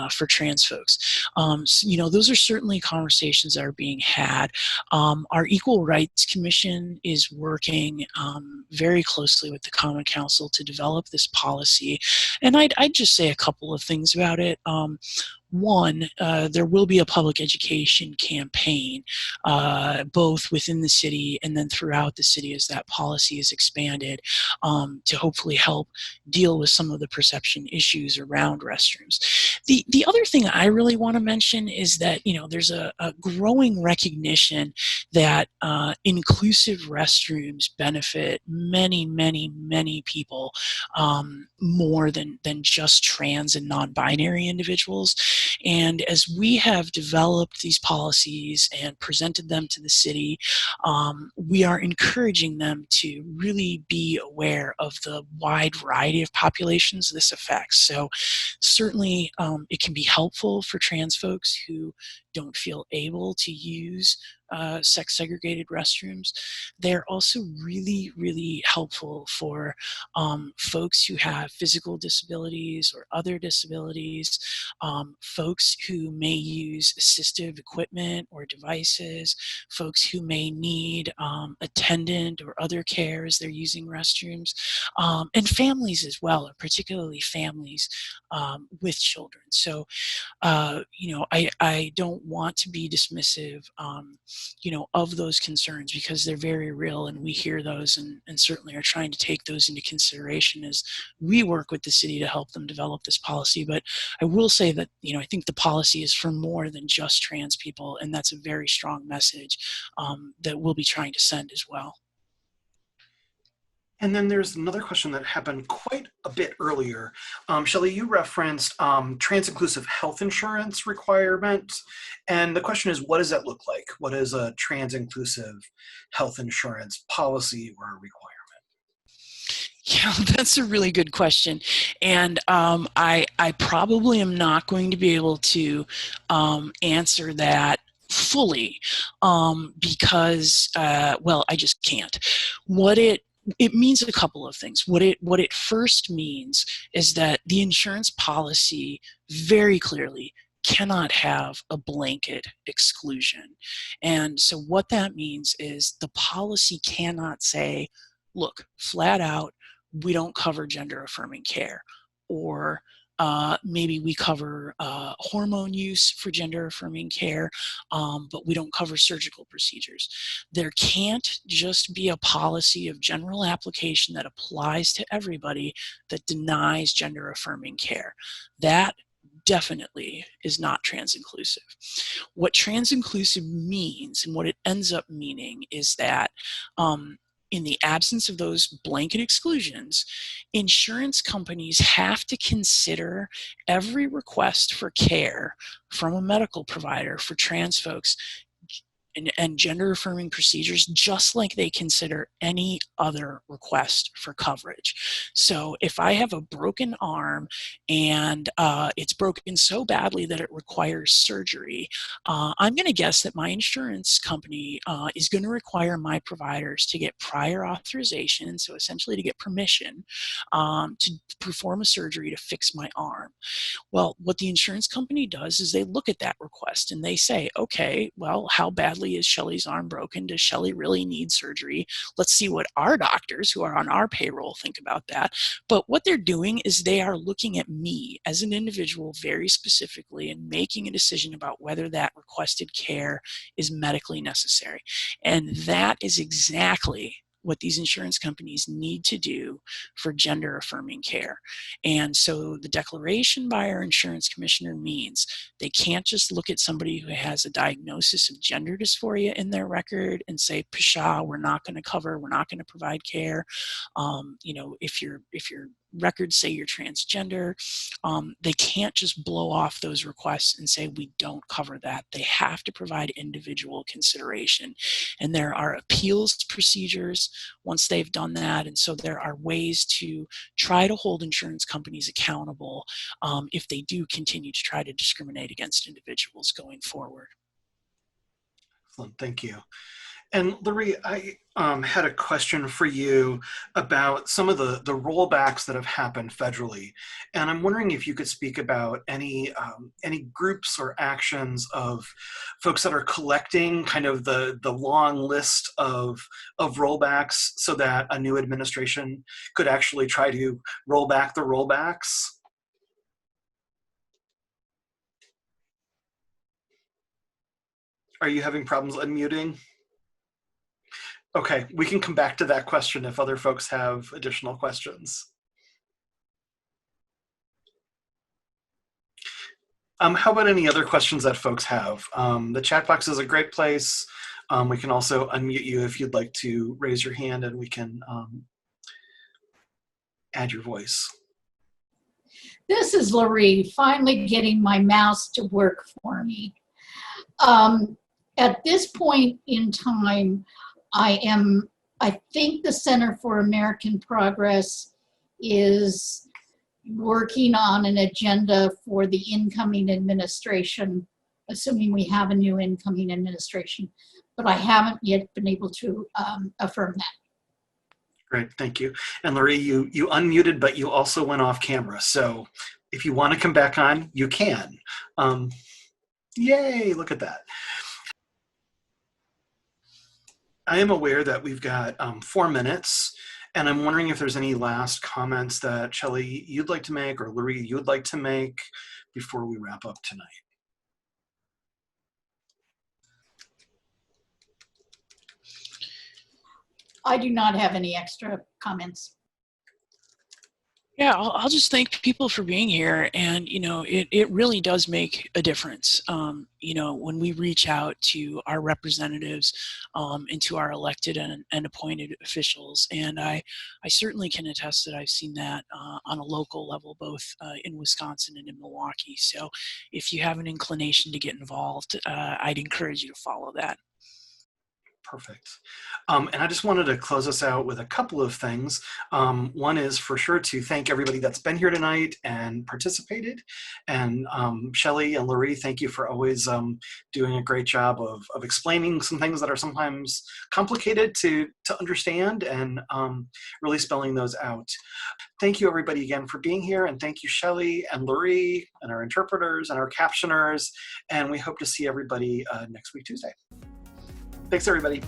for trans folks. Those are certainly conversations that are being had. Our Equal Rights Commission is working very closely with the Common Council to develop this policy. community. And I'd just say a couple of things about it. One, there will be a public education campaign, both within the city and then throughout the city as that policy is expanded, to hopefully help deal with some of the perception issues around restrooms. The other thing I really want to mention is that, there's a growing recognition that inclusive restrooms benefit many, many, many people, more than just trans and non-binary individuals. And as we have developed these policies and presented them to the city, we are encouraging them to really be aware of the wide variety of populations this affects. So certainly it can be helpful for trans folks who don't feel able to use sex-segregated restrooms. They're also really, really helpful for folks who have physical disabilities or other disabilities, folks who may use assistive equipment or devices, folks who may need attendant or other care as they're using restrooms, and families as well, and particularly families with children. So, I don't want to be dismissive, of those concerns, because they're very real, and we hear those and certainly are trying to take those into consideration as we work with the city to help them develop this policy. But I will say that, I think the policy is for more than just trans people, and that's a very strong message that we'll be trying to send as well. And then there's another question that happened quite a bit earlier. Shelley, you referenced trans-inclusive health insurance requirement. And the question is, what does that look like? What is a trans-inclusive health insurance policy or requirement? Yeah, that's a really good question. And I probably am not going to be able to answer that fully because, I just can't. It means a couple of things. What it first means is that the insurance policy very clearly cannot have a blanket exclusion. And so what that means is the policy cannot say, look, flat out, we don't cover gender affirming care, or maybe we cover hormone use for gender affirming care, but we don't cover surgical procedures. There can't just be a policy of general application that applies to everybody that denies gender affirming care. That definitely is not trans-inclusive. What trans-inclusive means and what it ends up meaning is that in the absence of those blanket exclusions, insurance companies have to consider every request for care from a medical provider for trans folks and gender affirming procedures just like they consider any other request for coverage. So if I have a broken arm and it's broken so badly that it requires surgery, I'm going to guess that my insurance company is going to require my providers to get prior authorization, so essentially to get permission to perform a surgery to fix my arm. Well, what the insurance company does is they look at that request and they say, okay, well, how badly is Shelley's arm broken? Does Shelley really need surgery? Let's see what our doctors who are on our payroll think about that. But what they're doing is they are looking at me as an individual very specifically and making a decision about whether that requested care is medically necessary. And that is exactly what these insurance companies need to do for gender affirming care. And so the declaration by our insurance commissioner means they can't just look at somebody who has a diagnosis of gender dysphoria in their record and say, pshaw, we're not going to cover, we're not going to provide care. If your records say you're transgender, they can't just blow off those requests and say we don't cover that. They have to provide individual consideration. And there are appeals procedures once they've done that. And so there are ways to try to hold insurance companies accountable if they do continue to try to discriminate against individuals going forward. Excellent, thank you. And Loree, I had a question for you about some of the rollbacks that have happened federally, and I'm wondering if you could speak about any groups or actions of folks that are collecting kind of the long list of rollbacks, so that a new administration could actually try to roll back the rollbacks. Are you having problems unmuting? Okay, we can come back to that question if other folks have additional questions. How about any other questions that folks have? The chat box is a great place. We can also unmute you if you'd like to raise your hand, and we can add your voice. This is Loree, finally getting my mouse to work for me. At this point in time, I think the Center for American Progress is working on an agenda for the incoming administration, assuming we have a new incoming administration, but I haven't yet been able to affirm that. Great, thank you. And Loree, you unmuted, but you also went off camera. So if you want to come back on, you can. Yay, look at that. I am aware that we've got 4 minutes, and I'm wondering if there's any last comments that Shelley, you'd like to make, or Loree, you'd like to make before we wrap up tonight. I do not have any extra comments. Yeah, I'll just thank people for being here, and it really does make a difference. When we reach out to our representatives and to our elected and appointed officials, and I certainly can attest that I've seen that on a local level, both in Wisconsin and in Milwaukee. So, if you have an inclination to get involved, I'd encourage you to follow that. Perfect. And I just wanted to close us out with a couple of things. One is for sure to thank everybody that's been here tonight and participated. And Shelley and Loree, thank you for always doing a great job of explaining some things that are sometimes complicated to understand, and really spelling those out. Thank you everybody again for being here, and thank you Shelley and Loree and our interpreters and our captioners, and we hope to see everybody next week Tuesday. Thanks, everybody.